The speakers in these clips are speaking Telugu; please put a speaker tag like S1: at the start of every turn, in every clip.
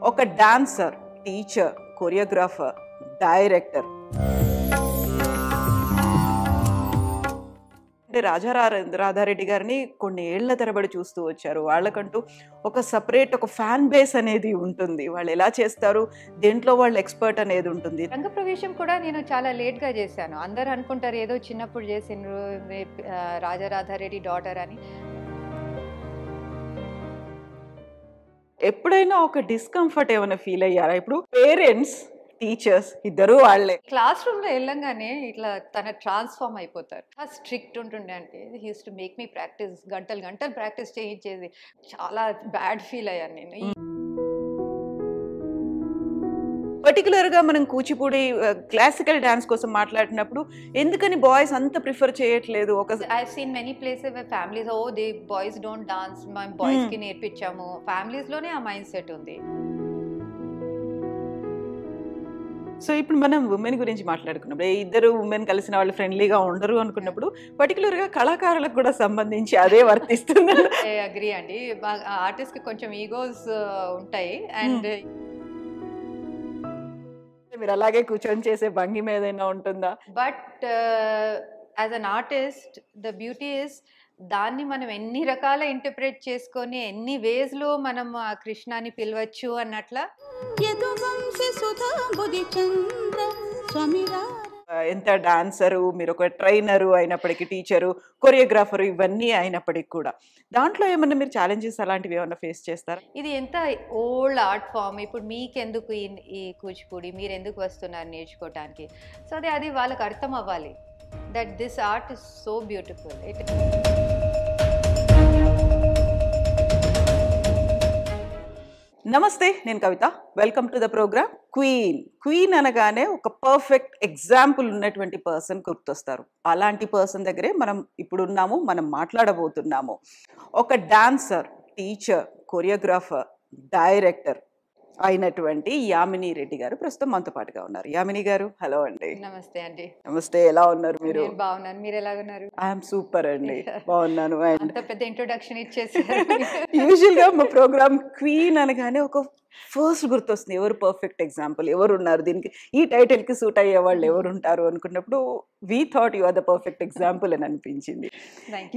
S1: ఒక డాన్సర్, టీచర్, కొరియోగ్రాఫర్, డైరెక్టర్. అంటే రాధారెడ్డి గారిని కొన్ని ఏళ్ల తరబడి చూస్తూ వచ్చారు. వాళ్ళకంటూ ఒక సపరేట్ ఒక ఫ్యాన్ బేస్ అనేది ఉంటుంది. వాళ్ళు ఎలా చేస్తారు, దేంట్లో వాళ్ళు ఎక్స్పర్ట్ అనేది ఉంటుంది.
S2: రంగప్రవేశం కూడా నేను చాలా లేట్గా చేశాను. అందరూ అనుకుంటారు ఏదో చిన్నప్పుడు చేసిండ్రు రాధారెడ్డి డాటర్ అని.
S1: ఎప్పుడైనా ఒక డిస్కంఫర్ట్ ఏమైనా ఫీల్ అయ్యారా? ఇప్పుడు పేరెంట్స్, టీచర్స్ ఇద్దరు వాళ్ళే.
S2: క్లాస్ రూమ్లో వెళ్ళంగానే ఇట్లా తన ట్రాన్స్ఫార్మ్ అయిపోతారు. స్ట్రిక్ట్ ఉంటుండే, అంటే use to make me practice, గంటలు గంటలు ప్రాక్టీస్ చేయించేది. చాలా బ్యాడ్ ఫీల్ అయ్యాను నేను.
S1: పర్టికులర్గా మనం కూచిపూడి క్లాసికల్ డాన్స్ కోసం మాట్లాడినప్పుడు ఎందుకని బాయ్స్ అంత ప్రిఫర్ చేయట్లేదు?
S2: I seen many places where families they boys don't dance, మేము బాయ్స్కి నేర్పించాము. ఫ్యామిలీస్లోనే ఆ మైండ్ సెట్ ఉంది.
S1: సో ఇప్పుడు మనం ఉమెన్ గురించి మాట్లాడుకున్నప్పుడు, ఇద్దరు ఉమెన్ కలిసిన వాళ్ళు ఫ్రెండ్లీగా ఉండరు అనుకున్నప్పుడు పర్టికులర్గా కళాకారులకు కూడా సంబంధించి అదే వర్తిస్తుంది.
S2: అగ్రీ అండి. ఆర్టిస్ట్కి కొంచెం ఈగోస్ ఉంటాయి. అండ్
S1: మీరు అలాగే కూర్చొని చేసే భంగిమ ఏదైనా ఉంటుందా?
S2: But as an artist the beauty is, దాన్ని మనం ఎన్ని రకాల ఇంటర్ప్రెట్ చేసుకొని ఎన్ని వేస్లో మనం ఆ కృష్ణాని పిలవచ్చు అన్నట్ల.
S1: ఎంత డాన్సరు, మీరు ఒక ట్రైనరు అయినప్పటికీ, టీచరు, కొరియోగ్రాఫరు, ఇవన్నీ అయినప్పటికీ కూడా దాంట్లో ఏమన్నా మీరు ఛాలెంజెస్ అలాంటివి ఏమన్నా ఫేస్ చేస్తారా?
S2: ఇది ఎంత ఓల్డ్ ఆర్ట్ ఫామ్, ఇప్పుడు మీకెందుకు ఈ కూచిపూడి, మీరు ఎందుకు వస్తున్నారు నేర్చుకోవటానికి? సో అది వాళ్ళకి అర్థం అవ్వాలి that this art is so beautiful.
S1: నమస్తే, నేను Kavitha. Welcome to the programme queen. Queen అనగానే ఒక పర్ఫెక్ట్ ఎగ్జాంపుల్ ఉన్నటువంటి పర్సన్ గుర్తొస్తారు. అలాంటి పర్సన్ దగ్గరే మనం ఇప్పుడు ఉన్నాము, మనం మాట్లాడబోతున్నాము. ఒక డాన్సర్, టీచర్, కొరియోగ్రాఫర్, డైరెక్టర్ అయినటువంటి యామిని రెడ్డి గారు ప్రస్తుతం మనతో పాటుగా ఉన్నారు. యామిని గారు, హలో అండి.
S2: నమస్తే అండి.
S1: నమస్తే, ఎలా ఉన్నారు మీరు?
S2: బాగున్నాను, మీరు ఎలా ఉన్నారు?
S1: ఐఎమ్ సూపర్ అండి, బాగున్నాను. అండ్
S2: అంత పెద్ద ఇంట్రొడక్షన్ ఇచ్చేసారు.
S1: యూజువల్ గా మా ప్రోగ్రామ్ క్వీన్ అనగానే ఒక ఫస్ట్ గుర్తొస్తుంది, ఎవరు పర్ఫెక్ట్ ఎగ్జాంపుల్, ఎవరు ఉన్నారు దీనికి, ఈ టైటిల్ కి సూట్ అయ్యే వాళ్ళు ఎవరు ఉంటారు అనుకున్నప్పుడు we thought you are the perfect example అని అనిపించింది.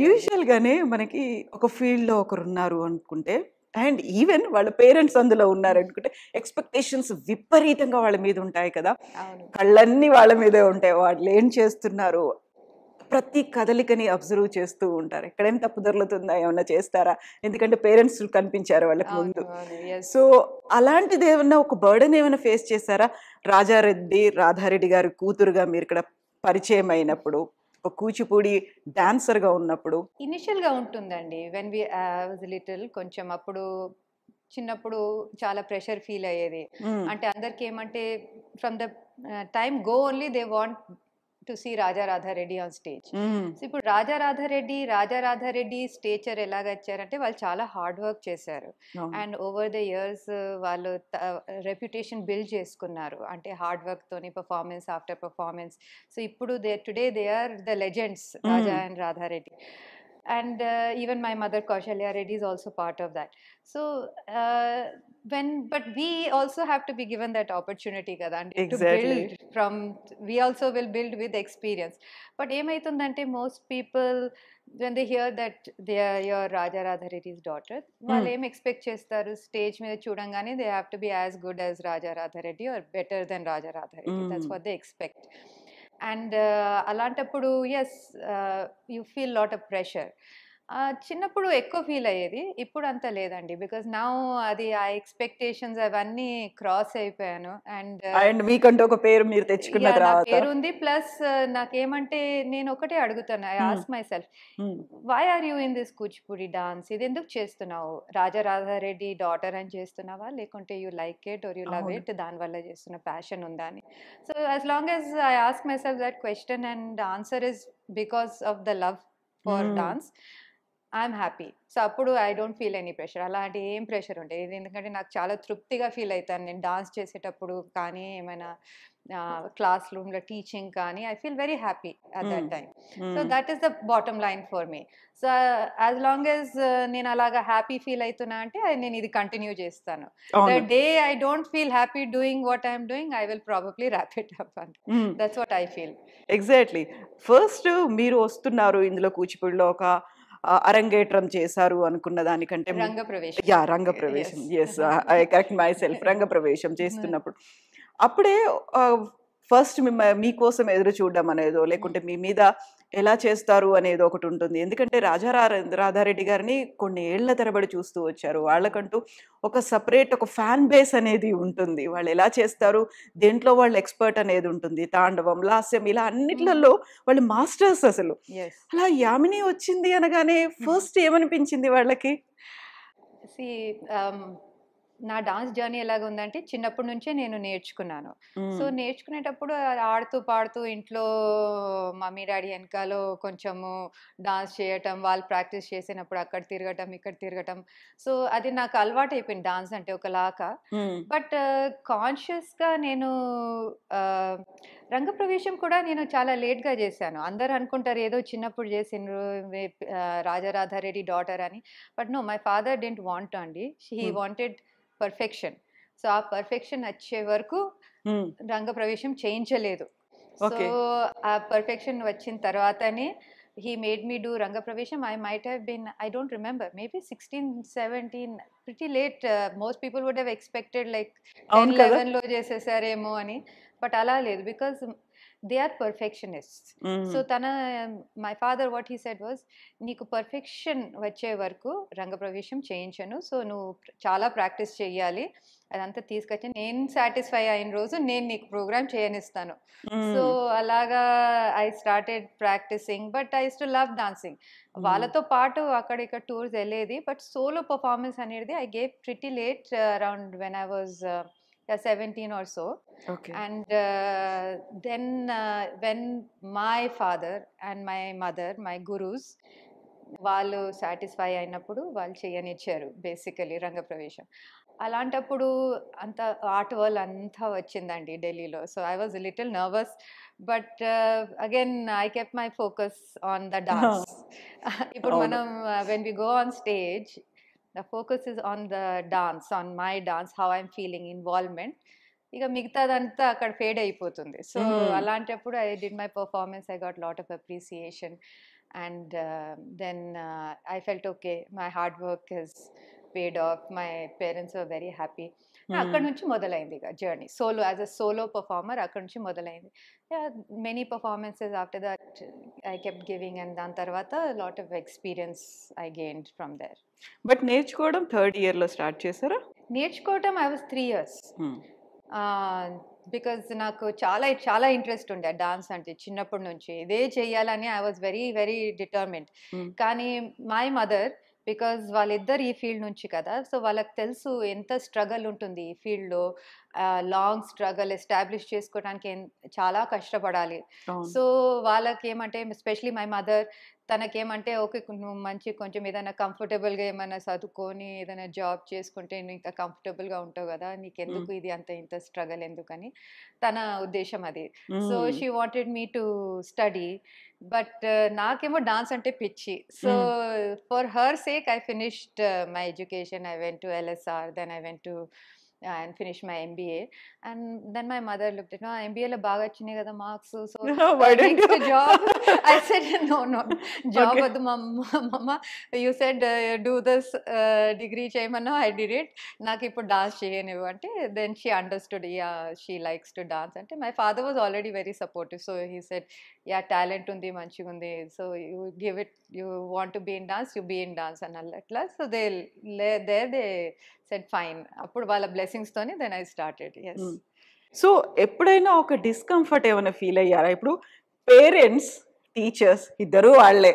S1: యూజువల్ గానే మనకి ఒక ఫీల్డ్ లో ఒకరు ఉన్నారు అనుకుంటే, అండ్ ఈవెన్ వాళ్ళ పేరెంట్స్ అందులో ఉన్నారనుకుంటే ఎక్స్పెక్టేషన్స్ విపరీతంగా వాళ్ళ మీద ఉంటాయి కదా. కళ్ళన్నీ వాళ్ళ మీదే ఉంటాయి. వాళ్ళు ఏం చేస్తున్నారు, ప్రతి కదలికని అబ్జర్వ్ చేస్తూ ఉంటారు. ఎక్కడేం తప్పు దొరుకుతుందా, ఏమన్నా చేస్తారా, ఎందుకంటే పేరెంట్స్ కనిపించారు వాళ్ళకి ముందు. సో అలాంటిది ఏమన్నా ఒక బర్డెన్ ఏమైనా ఫేస్ చేశారా? రాధారెడ్డి గారి కూతురుగా మీరు ఇక్కడ పరిచయం అయినప్పుడు, ఒక కూచిపూడి డాన్సర్గా ఉన్నప్పుడు.
S2: ఇనిషియల్గా ఉంటుందండి. వెన్ వి వాజ్ లిటిల్, కొంచెం అప్పుడు చిన్నప్పుడు చాలా ప్రెషర్ ఫీల్ అయ్యేది. అంటే అందరికి ఏమంటే from the time go only they want to see Radha Reddy on stage. ఇప్పుడు రాధారెడ్డి స్టేచర్ ఎలాగ వచ్చారంటే వాళ్ళు చాలా హార్డ్ వర్క్ చేశారు. అండ్ ఓవర్ ద ఇయర్స్ వాళ్ళు రెప్యుటేషన్ బిల్డ్ చేసుకున్నారు, అంటే హార్డ్ వర్క్ తోని, పర్ఫార్మెన్స్ ఆఫ్టర్ పర్ఫార్మెన్స్. సో ఇప్పుడు they are the legends, Raja and Radha Reddy. And even my mother Kaushalya Reddy is also part of that. So but we also have to be given that opportunity kada, and to build from, we also will build with experience. But emaitundante most people when they hear that they are your Radhareddy's daughter, వాళ్ళు ఏం ఎక్స్పెక్ట్ చేస్తారు, స్టేజ్ మీద చూడంగానే they have to be as good as Radhareddy or better than Radhareddy. That's what they expect. And అలాంటప్పుడు as you feel lot of pressure. చిన్నప్పుడు ఎక్కువ ఫీల్ అయ్యేది, ఇప్పుడు అంత లేదండి. బికాస్ నౌ అది ఆ ఎక్స్పెక్టేషన్స్ అవన్నీ క్రాస్ అయిపోయాను.
S1: అండ్ మీకంటూ ఒక పేరు మీరు తెచ్చుకున్న తర్వాత
S2: పేరు ఉంది. ప్లస్ నాకేమంటే నేను ఒకటే అడుగుతాను, I ask myself, why are you in this Kuchipudi dance? ఇది ఎందుకు చేస్తున్నావు? రాధారెడ్డి డాటర్ అని చేస్తున్నావా, లేకుంటే you like it or you love it, దానివల్ల చేస్తున్న ప్యాషన్ ఉందా అని. So as long as I ask myself that question and answer is because of the love for dance, I'm happy. So అప్పుడు I don't feel any pressure. అలాంటి ఏం ప్రెషర్ ఉండేది, ఎందుకంటే నాకు చాలా తృప్తిగా ఫీల్ అవుతాను నేను డాన్స్ చేసేటప్పుడు. కానీ ఏమైనా క్లాస్ రూమ్లో టీచింగ్ కానీ I feel very happy at that time. So
S1: Mm.
S2: That is the bottom line for me. So as long as నేను అలాగా హ్యాపీ ఫీల్ అవుతున్నా అంటే నేను ఇది కంటిన్యూ చేస్తాను. ద
S1: అవును.
S2: Day I don't feel happy doing what I'm doing I will probably wrap it up and that's what I feel.
S1: Exactly. First మీరు వస్తున్నారు ఇందులో కూచిపూడిలో ఒక అరంగేట్రం చేశారు అనుకున్న దానికంటే
S2: రంగప్రవేశం.
S1: యా రంగప్రవేశం, yes, I correct myself, రంగప్రవేశం చేస్తున్నప్పుడు అప్పుడే ఫస్ట్ మీకోసం ఎదురు చూడడం అనేదో లేకుంటే మీ మీద ఎలా చేస్తారు అనేది ఒకటి ఉంటుంది. ఎందుకంటే రాధారెడ్డి గారిని కొన్ని ఏళ్ల తరబడి చూస్తూ వచ్చారు. వాళ్ళకంటూ ఒక సపరేట్ ఒక ఫ్యాన్ బేస్ అనేది ఉంటుంది. వాళ్ళు ఎలా చేస్తారు, దేంట్లో వాళ్ళు ఎక్స్పర్ట్ అనేది ఉంటుంది. తాండవం, లాస్యం, ఇలా అన్నిట్లలో వాళ్ళు మాస్టర్స్ అసలు.
S2: Yes.
S1: అలా యామిని వచ్చింది అనగానే ఫస్ట్ ఏమనిపించింది వాళ్ళకి?
S2: See, నా డాన్స్ జర్నీ ఎలాగ ఉందంటే చిన్నప్పటి నుంచే నేను నేర్చుకున్నాను. సో నేర్చుకునేటప్పుడు ఆడుతూ పాడుతూ ఇంట్లో మమ్మీ డాడీ వెనకాల కొంచెము డాన్స్ చేయటం, వాళ్ళు ప్రాక్టీస్ చేసినప్పుడు అక్కడ తిరగటం ఇక్కడ తిరగటం. సో అది నాకు అలవాటు అయిపోయింది డాన్స్ అంటే ఒకలాగా. బట్ కాన్షియస్గా నేను రంగప్రవేశం కూడా నేను చాలా లేట్గా చేశాను. అందరు అనుకుంటారు ఏదో చిన్నప్పుడు చేసిండ్రు రాధారెడ్డి డాటర్ అని. But no, my father didn't want అండి, హీ వాంటెడ్ పర్ఫెక్షన్. సో ఆ పర్ఫెక్షన్ వచ్చే వరకు రంగప్రవేశం చేయించలేదు. సో ఆ పర్ఫెక్షన్ వచ్చిన తర్వాతనే he made me do Rangapravesham. I might have been, I don't remember, maybe 16, 17, pretty late. Most people would have expected like 10, 11 lo chesesaremo ani, but ala ledhu because they are perfectionists. So my father, what he said was, నీకు పర్ఫెక్షన్ వచ్చే వరకు రంగప్రవేశం చేయించను, సో నువ్వు చాలా ప్రాక్టీస్ చేయాలి, అదంతా తీసుకొచ్చి నేను సాటిస్ఫై అయిన రోజు నేను నీకు ప్రోగ్రామ్ చేయనిస్తాను. సో అలాగా I started practising, but I use to love dancing. వాళ్ళతో పాటు అక్కడ ఇక్కడ టూర్స్ వెళ్ళేది, బట్ సోలో పర్ఫార్మెన్స్ అనేది I gave pretty late, around when I was 17 or so.
S1: Okay.
S2: And then when my father and my mother, my gurus, వాళ్ళు సాటిస్ఫై అయినప్పుడు వాళ్ళు చేయనిచ్చారు బేసికలీ రంగప్రవేశం. అలాంటప్పుడు అంత ఆర్ట్ వరల్డ్ అంతా వచ్చిందండి ఢిల్లీలో. So I was little nervous, but again I kept my focus on the dance. ఇప్పుడు మనం when we go on stage, the focus is on the dance, on my dance, how I'm feeling, involvement. ఇక మిగతాదంతా అక్కడ ఫేడ్ అయిపోతుంది. సో అలాంటప్పుడు I did my performance, I got lot of appreciation, and then I felt okay, my hard work has paid off, my parents are very happy. అక్కడ నుంచి మొదలైంది ఇక journey, solo as a solo performer అక్కడ నుంచి మొదలైంది. Many performances after that I kept giving, and దాని తర్వాత lot of experience I gained from there.
S1: But నేర్చుకోవడం థర్డ్ ఇయర్లో స్టార్ట్ చేశారా?
S2: నేర్చుకోవటం ఐ వాజ్ 3 years, బికాజ్ నాకు చాలా చాలా ఇంట్రెస్ట్ ఉండే డాన్స్ అంటే చిన్నప్పటి నుంచి, ఇదే చెయ్యాలని I was very very determined. కానీ మై మదర్, బికాజ్ వాళ్ళిద్దరు ఈ ఫీల్డ్ నుంచి కదా, సో వాళ్ళకి తెలుసు ఎంత స్ట్రగల్ ఉంటుంది ఈ ఫీల్డ్లో, లాంగ్ స్ట్రగల్, ఎస్టాబ్లిష్ చేసుకోవడానికి చాలా కష్టపడాలి. సో వాళ్ళకి ఏమంటే, ఎస్పెషలీ మై మదర్, తనకేమంటే ఓకే నువ్వు మంచి కొంచెం ఏదైనా కంఫర్టబుల్గా ఏమైనా చదువుకొని ఏదైనా జాబ్ చేసుకుంటే నువ్వు ఇంకా కంఫర్టబుల్గా ఉంటావు కదా, నీకెందుకు ఇది అంత ఇంత స్ట్రగల్ ఎందుకని తన ఉద్దేశం అది. So she wanted me to study, but నాకేమో డాన్స్ అంటే పిచ్చి. So for her sake I finished my education, I went to LSR, then I went to and finished my MBA, and then my mother looked at me, MBA lo baga vachinayi kada marks, so
S1: why didn't
S2: next job I said no job adu mama, you said do this degree cheyamana, I did it, నాకు ఇప్పుడు డాన్స్ చేయనివ్వు అంటే, then she understood, yeah she likes to dance అంటే. My father was already very supportive, so he said yeah talent ఉంది మంచిగా ఉంది, so you give it, you want to be in dance, you be in dance and అట్లా. సో they said fine, అప్పుడు వాళ్ళ బ్లెస్సింగ్స్ తోని then I started. Yes.
S1: So ఎప్పుడైనా ఒక డిస్కంఫర్ట్ ఏమైనా ఫీల్ అయ్యారా? ఇప్పుడు పేరెంట్స్, టీచర్స్ ఇద్దరు వాళ్ళే.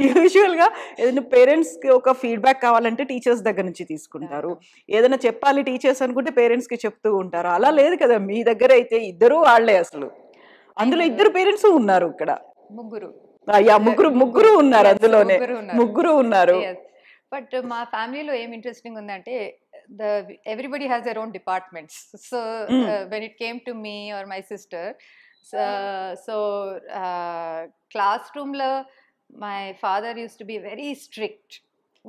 S1: యూజువల్గా ఏదైనా పేరెంట్స్కి ఒక ఫీడ్బ్యాక్ కావాలంటే టీచర్స్ దగ్గర నుంచి తీసుకుంటారు, ఏదైనా చెప్పాలి టీచర్స్ అనుకుంటే పేరెంట్స్కి చెప్తూ ఉంటారు. అలా లేదు కదా మీ దగ్గర అయితే, ఇద్దరు వాళ్ళే అసలు. అందులో ఇద్దరు పేరెంట్స్ ఉన్నారు ఇక్కడ, ముగ్గురు ఉన్నారు, అందులోనే ముగ్గురు ఉన్నారు.
S2: బట్ మా ఫ్యామిలీలో ఏం ఇంట్రెస్టింగ్ ఉందంటే, the everybody has their own departments. So
S1: Mm.
S2: when it came to me or my sister, so classroom lo my father used to be very strict.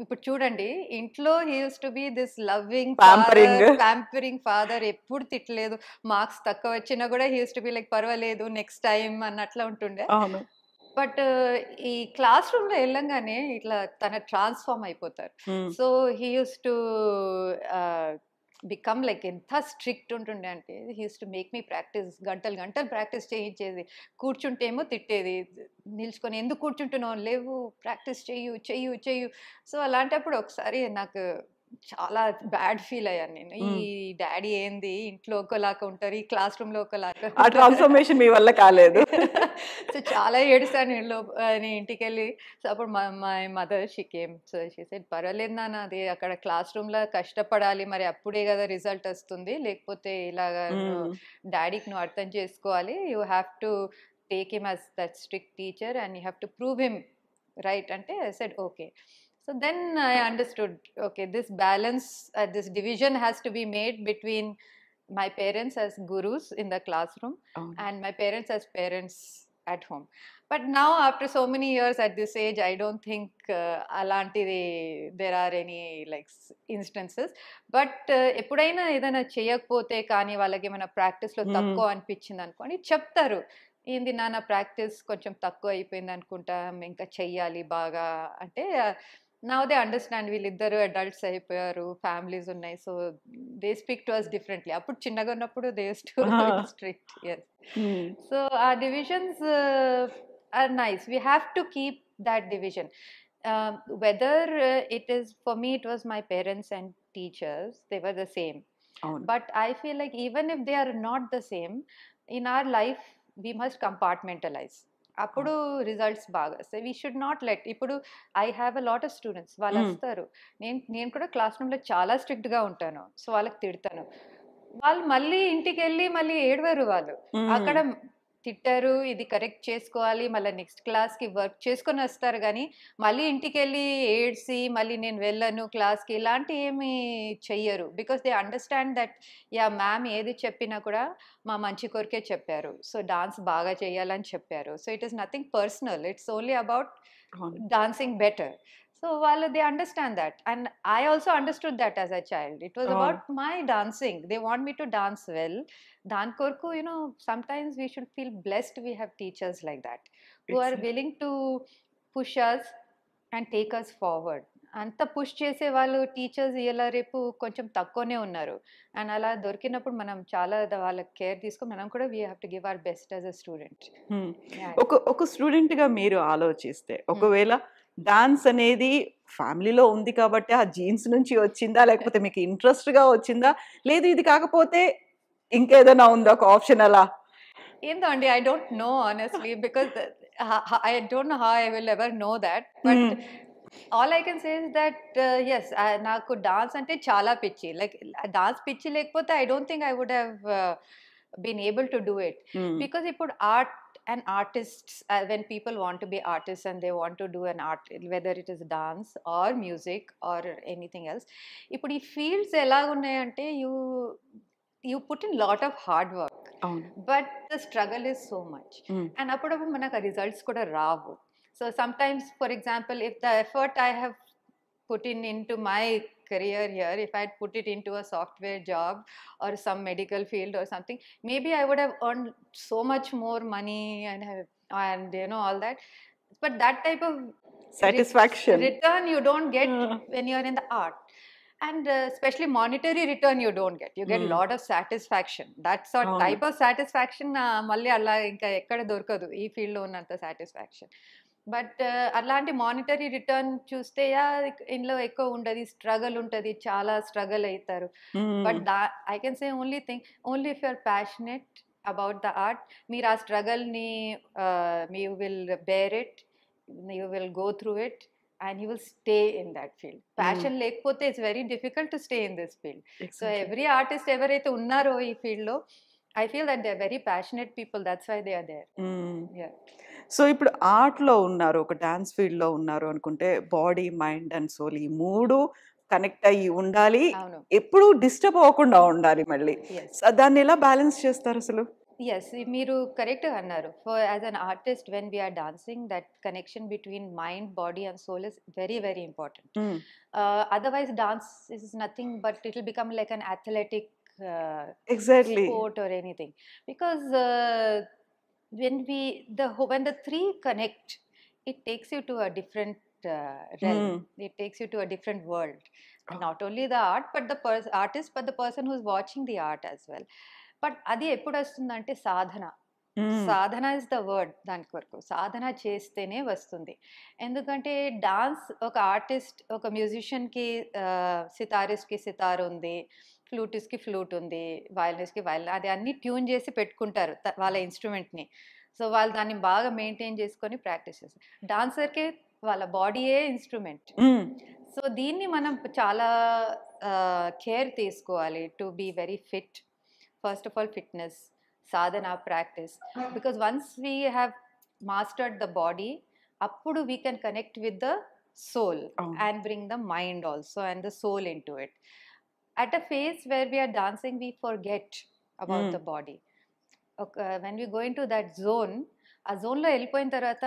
S2: ఇప్పుడు చూడండి ఇంట్లో he use to be this loving
S1: Pampering.
S2: Father, pampering father, ఎప్పుడు తిట్టలేదు. మార్క్స్ తక్కువ వచ్చినా కూడా he use to be like పర్వాలేదు నెక్స్ట్ టైం అన్నట్లా ఉంటుండే.
S1: అవును.
S2: బట్ ఈ క్లాస్ రూమ్లో వెళ్ళంగానే ఇట్లా తన ట్రాన్స్ఫార్మ్ అయిపోతారు.
S1: Mm.
S2: So he use to become like ఎంత స్ట్రిక్ట్ ఉంటుండే అంటే he use to make me practice, గంటలు గంటలు ప్రాక్టీస్ చేయించేది. కూర్చుంటేమో తిట్టేది, నిల్చుకొని ఎందుకు కూర్చుంటున్నావు, లేవు ప్రాక్టీస్ చెయ్యు చెయ్యు చెయ్యు. సో అలాంటప్పుడు ఒకసారి నాకు చాలా బ్యాడ్ ఫీల్ అయ్యాను నేను. ఈ డాడీ ఏంది ఇంట్లో ఒకలాగా ఉంటారు, ఈ క్లాస్ రూమ్లో ఒకలాగా.
S1: ఆ ట్రాన్స్ఫర్మేషన్ మీ వల్ల కాలేదు.
S2: సో చాలా ఏడుస్తాను నేను ఇంటికి వెళ్ళి. సో అప్పుడు my mother she came. So she said పర్వాలేదు నాన్న, అది అక్కడ క్లాస్ రూమ్లో కష్టపడాలి, మరి అప్పుడే కదా రిజల్ట్ వస్తుంది, లేకపోతే ఇలాగా డాడీకి నువ్వు అర్థం చేసుకోవాలి, you have to take him as that strict teacher and you have to prove him right అంటే. I said okay. So then I understood, okay, this balance, this division has to be made between my parents as gurus in the classroom and my parents as parents at home. But now after so many years at this age, I don't think alantidi there are any like instances. But ఎప్పుడైనా ఏదైనా చేయకపోతే కానీ వాళ్ళకి ఏమైనా ప్రాక్టీస్లో తక్కువ అనిపించింది అనుకోండి చెప్తారు, ఏంది నాన్న ప్రాక్టీస్ కొంచెం తక్కువ అయిపోయింది అనుకుంటా, ఇంకా చెయ్యాలి బాగా అంటే. Now they understand వీళ్ళిద్దరు అడల్ట్స్ అయిపోయారు, ఫ్యామిలీస్ ఉన్నాయి, so they speak to us differently. అప్పుడు చిన్నగా ఉన్నప్పుడు they use to strict. yes. So our divisions are nice. We have to keep that division. Whether it is, for me it was my parents and teachers, they were the same. But I feel like even if they are not the same, in our life we must compartmentalize. అప్పుడు రిజల్ట్స్ బాగా వస్తాయి. We should not let. ఇప్పుడు I have a lot of students, వాళ్ళు వస్తారు, నేను కూడా క్లాస్ రూమ్లో చాలా స్ట్రిక్ట్గా ఉంటాను, సో వాళ్ళకి తిడతాను, వాళ్ళు మళ్ళీ ఇంటికి వెళ్ళి మళ్ళీ ఏడవరు. వాళ్ళు అక్కడ తిట్టారు, ఇది కరెక్ట్ చేసుకోవాలి, మళ్ళీ నెక్స్ట్ క్లాస్కి వర్క్ చేసుకొని వస్తారు, కానీ మళ్ళీ ఇంటికి వెళ్ళి ఏడ్చి మళ్ళీ నేను వెళ్ళను క్లాస్కి ఇలాంటి ఏమి చెయ్యరు. Because they understand that yeah ma'am ఏది చెప్పినా కూడా మా మంచి కొరకే చెప్పారు, సో డాన్స్ బాగా చేయాలని చెప్పారు, so it is nothing personal, it's only about dancing better. So they understand that, and I also understood that as a child. It was about my dancing. They want me to dance well. Dan korku, sometimes we should feel blessed we have teachers like that, who are willing to push us and take us forward. అంత పుష్ చేసే వాళ్ళు టీచర్స్ ఇలా రేపు కొంచెం తక్కువనే ఉన్నారు. అండ్ అలా దొరికినప్పుడు మనం చాలా వాళ్ళకి కేర్ తీసుకొని మనం కూడా we have to give our best as a student.
S1: ఒక స్టూడెంట్గా మీరు ఆలోచిస్తే, ఒకవేళ డాన్స్ అనేది ఫ్యామిలీలో ఉంది కాబట్టి ఆ జీన్స్ నుంచి వచ్చిందా, లేకపోతే మీకు ఇంట్రెస్ట్గా వచ్చిందా, లేదు ఇది కాకపోతే ఇంకేదైనా ఉందా ఒక ఆప్షన్ అలా?
S2: ఏందో అండి, I don't know honestly, because I don't know how I will ever know that. But all I can say is that yes, నాకు డాన్స్ అంటే చాలా పిచ్చి. లైక్ డాన్స్ పిచ్చి లేకపోతే I don't think I would have been able to do it. Because ఇప్పుడు art and artists, when people want to be artists and they want to do an art, whether it is dance or music or anything else, ఇప్పుడు ఈ ఫీల్డ్స్ ఎలా ఉన్నాయంటే you put in lot of hard work, but the struggle is so much, and అప్పుడప్పుడు మనకు రిజల్ట్స్ కూడా రావు. So sometimes, for example, if the effort I have put into my career here, if I had put it into a software job or some medical field or something, maybe I would have earned so much more money and all that. But that type of
S1: satisfaction
S2: return you don't get when you're in the art. And especially monetary return you don't get. You get a lot of satisfaction. That's a type of satisfaction malli alla inka ekkada dorkadu ee field lo unnanta satisfaction. But అలాంటి మానిటరీ రిటర్న్ చూస్తే ఇందులో ఎక్కువ ఉండదు, స్ట్రగల్ ఉంటుంది, చాలా స్ట్రగల్ అవుతారు. But I can say only thing, only if you are passionate about the art, మీరు ఆ స్ట్రగల్ని you will bear it, you will go through it and you will stay in that field. Passion lekapothe it's very difficult to stay in this field. Exactly. So every artist evaraithe unnaro ee field lo, I feel that they're very passionate people, that's why they are there. Yeah.
S1: So ఇప్పుడు ఆర్ట్లో ఉన్నారు, ఒక డాన్స్ ఫీల్డ్లో ఉన్నారు అనుకుంటే బాడీ, మైండ్ అండ్ సోల్ ఈ మూడు కనెక్ట్ అయ్యి ఉండాలి,
S2: అవును.
S1: ఎప్పుడు డిస్టర్బ్ అవ్వకుండా ఉండాలి మళ్ళీ.
S2: ఎస్.
S1: దాన్ని ఎలా బ్యాలెన్స్ చేస్తారు అసలు?
S2: ఎస్, మీరు కరెక్ట్గా అన్నారు. For as an artist when we're dancing that connection between mind, body and soul is very very important. Otherwise dance is nothing but it will become like an athletic
S1: exactly.
S2: sport or anything, because when when the three connect, it takes you to a different realm. It takes you to a different world. Not only the art but the artist, but the person who's watching the art as well. But అది ఎప్పుడు వస్తుందంటే సాధన. సాధన ఇస్ ద వర్డ్. దాని కొరకు సాధన చేస్తేనే వస్తుంది. ఎందుకంటే డాన్స్ ఒక ఆర్టిస్ట్, ఒక మ్యూజిషియన్కి సితారిస్ట్కి సితార్ ఉంది, ఫ్లూటిస్ట్కి ఫ్లూట్ ఉంది, వయలినిస్ట్కి వయలిన్, అది అన్ని ట్యూన్ చేసి పెట్టుకుంటారు వాళ్ళ ఇన్స్ట్రుమెంట్ని. సో వాళ్ళు దాన్ని బాగా మెయింటైన్ చేసుకొని ప్రాక్టీస్ చేస్తారు. డాన్సర్కి వాళ్ళ బాడీయే ఇన్స్ట్రుమెంట్. సో దీన్ని మనం చాలా కేర్ తీసుకోవాలి to be very fit. First of all, fitness, sadhana, practice. Because once we have mastered the body, appudu we can connect with the soul and bring the mind also and the soul into it. At a phase where we are dancing, we forget about the body. When we go into that zone, ఆ జోన్లో వెళ్ళిపోయిన తర్వాత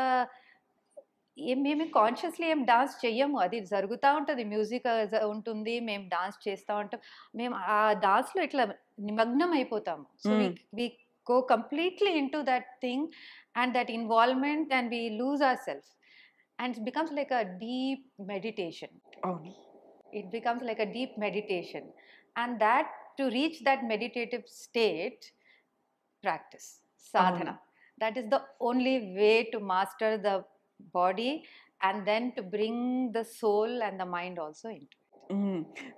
S2: మేము కాన్షియస్లీ ఏం డాన్స్ చెయ్యము, అది జరుగుతూ ఉంటుంది, మ్యూజిక్ ఉంటుంది, మేము డాన్స్ చేస్తూ ఉంటాం, మేము ఆ డాన్స్లో ఇట్లా నిమగ్నం అయిపోతాము. So we go completely into that thing and that involvement and we lose ourselves and it becomes like a deep meditation. It becomes like a deep meditation, and that to reach that meditative state, practice, sadhana. That is the only way to master the body and then to bring the soul and the mind also into it.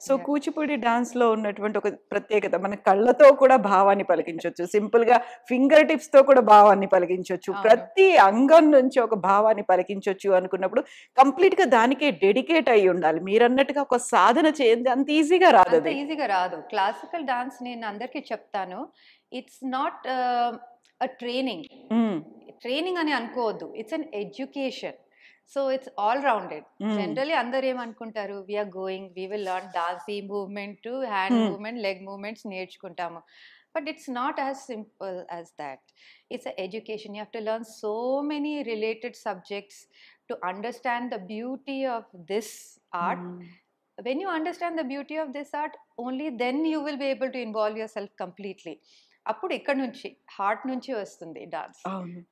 S1: So Kuchipudi dance లో ఉన్నటువంటి ఒక ప్రత్యేకత, మన కళ్ళతో కూడా భావాన్ని పలికించవచ్చు, సింపుల్ గా ఫింగర్ టిప్స్ తో కూడా భావాన్ని పలికించవచ్చు, ప్రతి అంగం నుంచి ఒక భావాన్ని పలికించవచ్చు అనుకున్నప్పుడు కంప్లీట్ గా దానికే డెడికేట్ అయి ఉండాలి. మీరు అన్నట్టుగా ఒక సాధన చేయండి అంత ఈజీగా రాదు.
S2: అంత ఈజీగా రాదు. క్లాసికల్ డాన్స్ నేను అందరికీ చెప్తాను, it's not a training. Training అని అనుకోవద్దు, it's an education. So it's all rounded. Generally అందరు ఏమనుకుంటారు, we're going, we will learn dance, ఈ movement, hand movement, leg movements నేర్చుకుంటాము. But it's not as simple as that. It's an education. You have to learn so many related subjects to understand the beauty of this art. When you understand the beauty of this art, only then you will be able to involve yourself completely. అప్పుడు ఇక్కడ నుంచి హార్ట్ నుంచి వస్తుంది dance.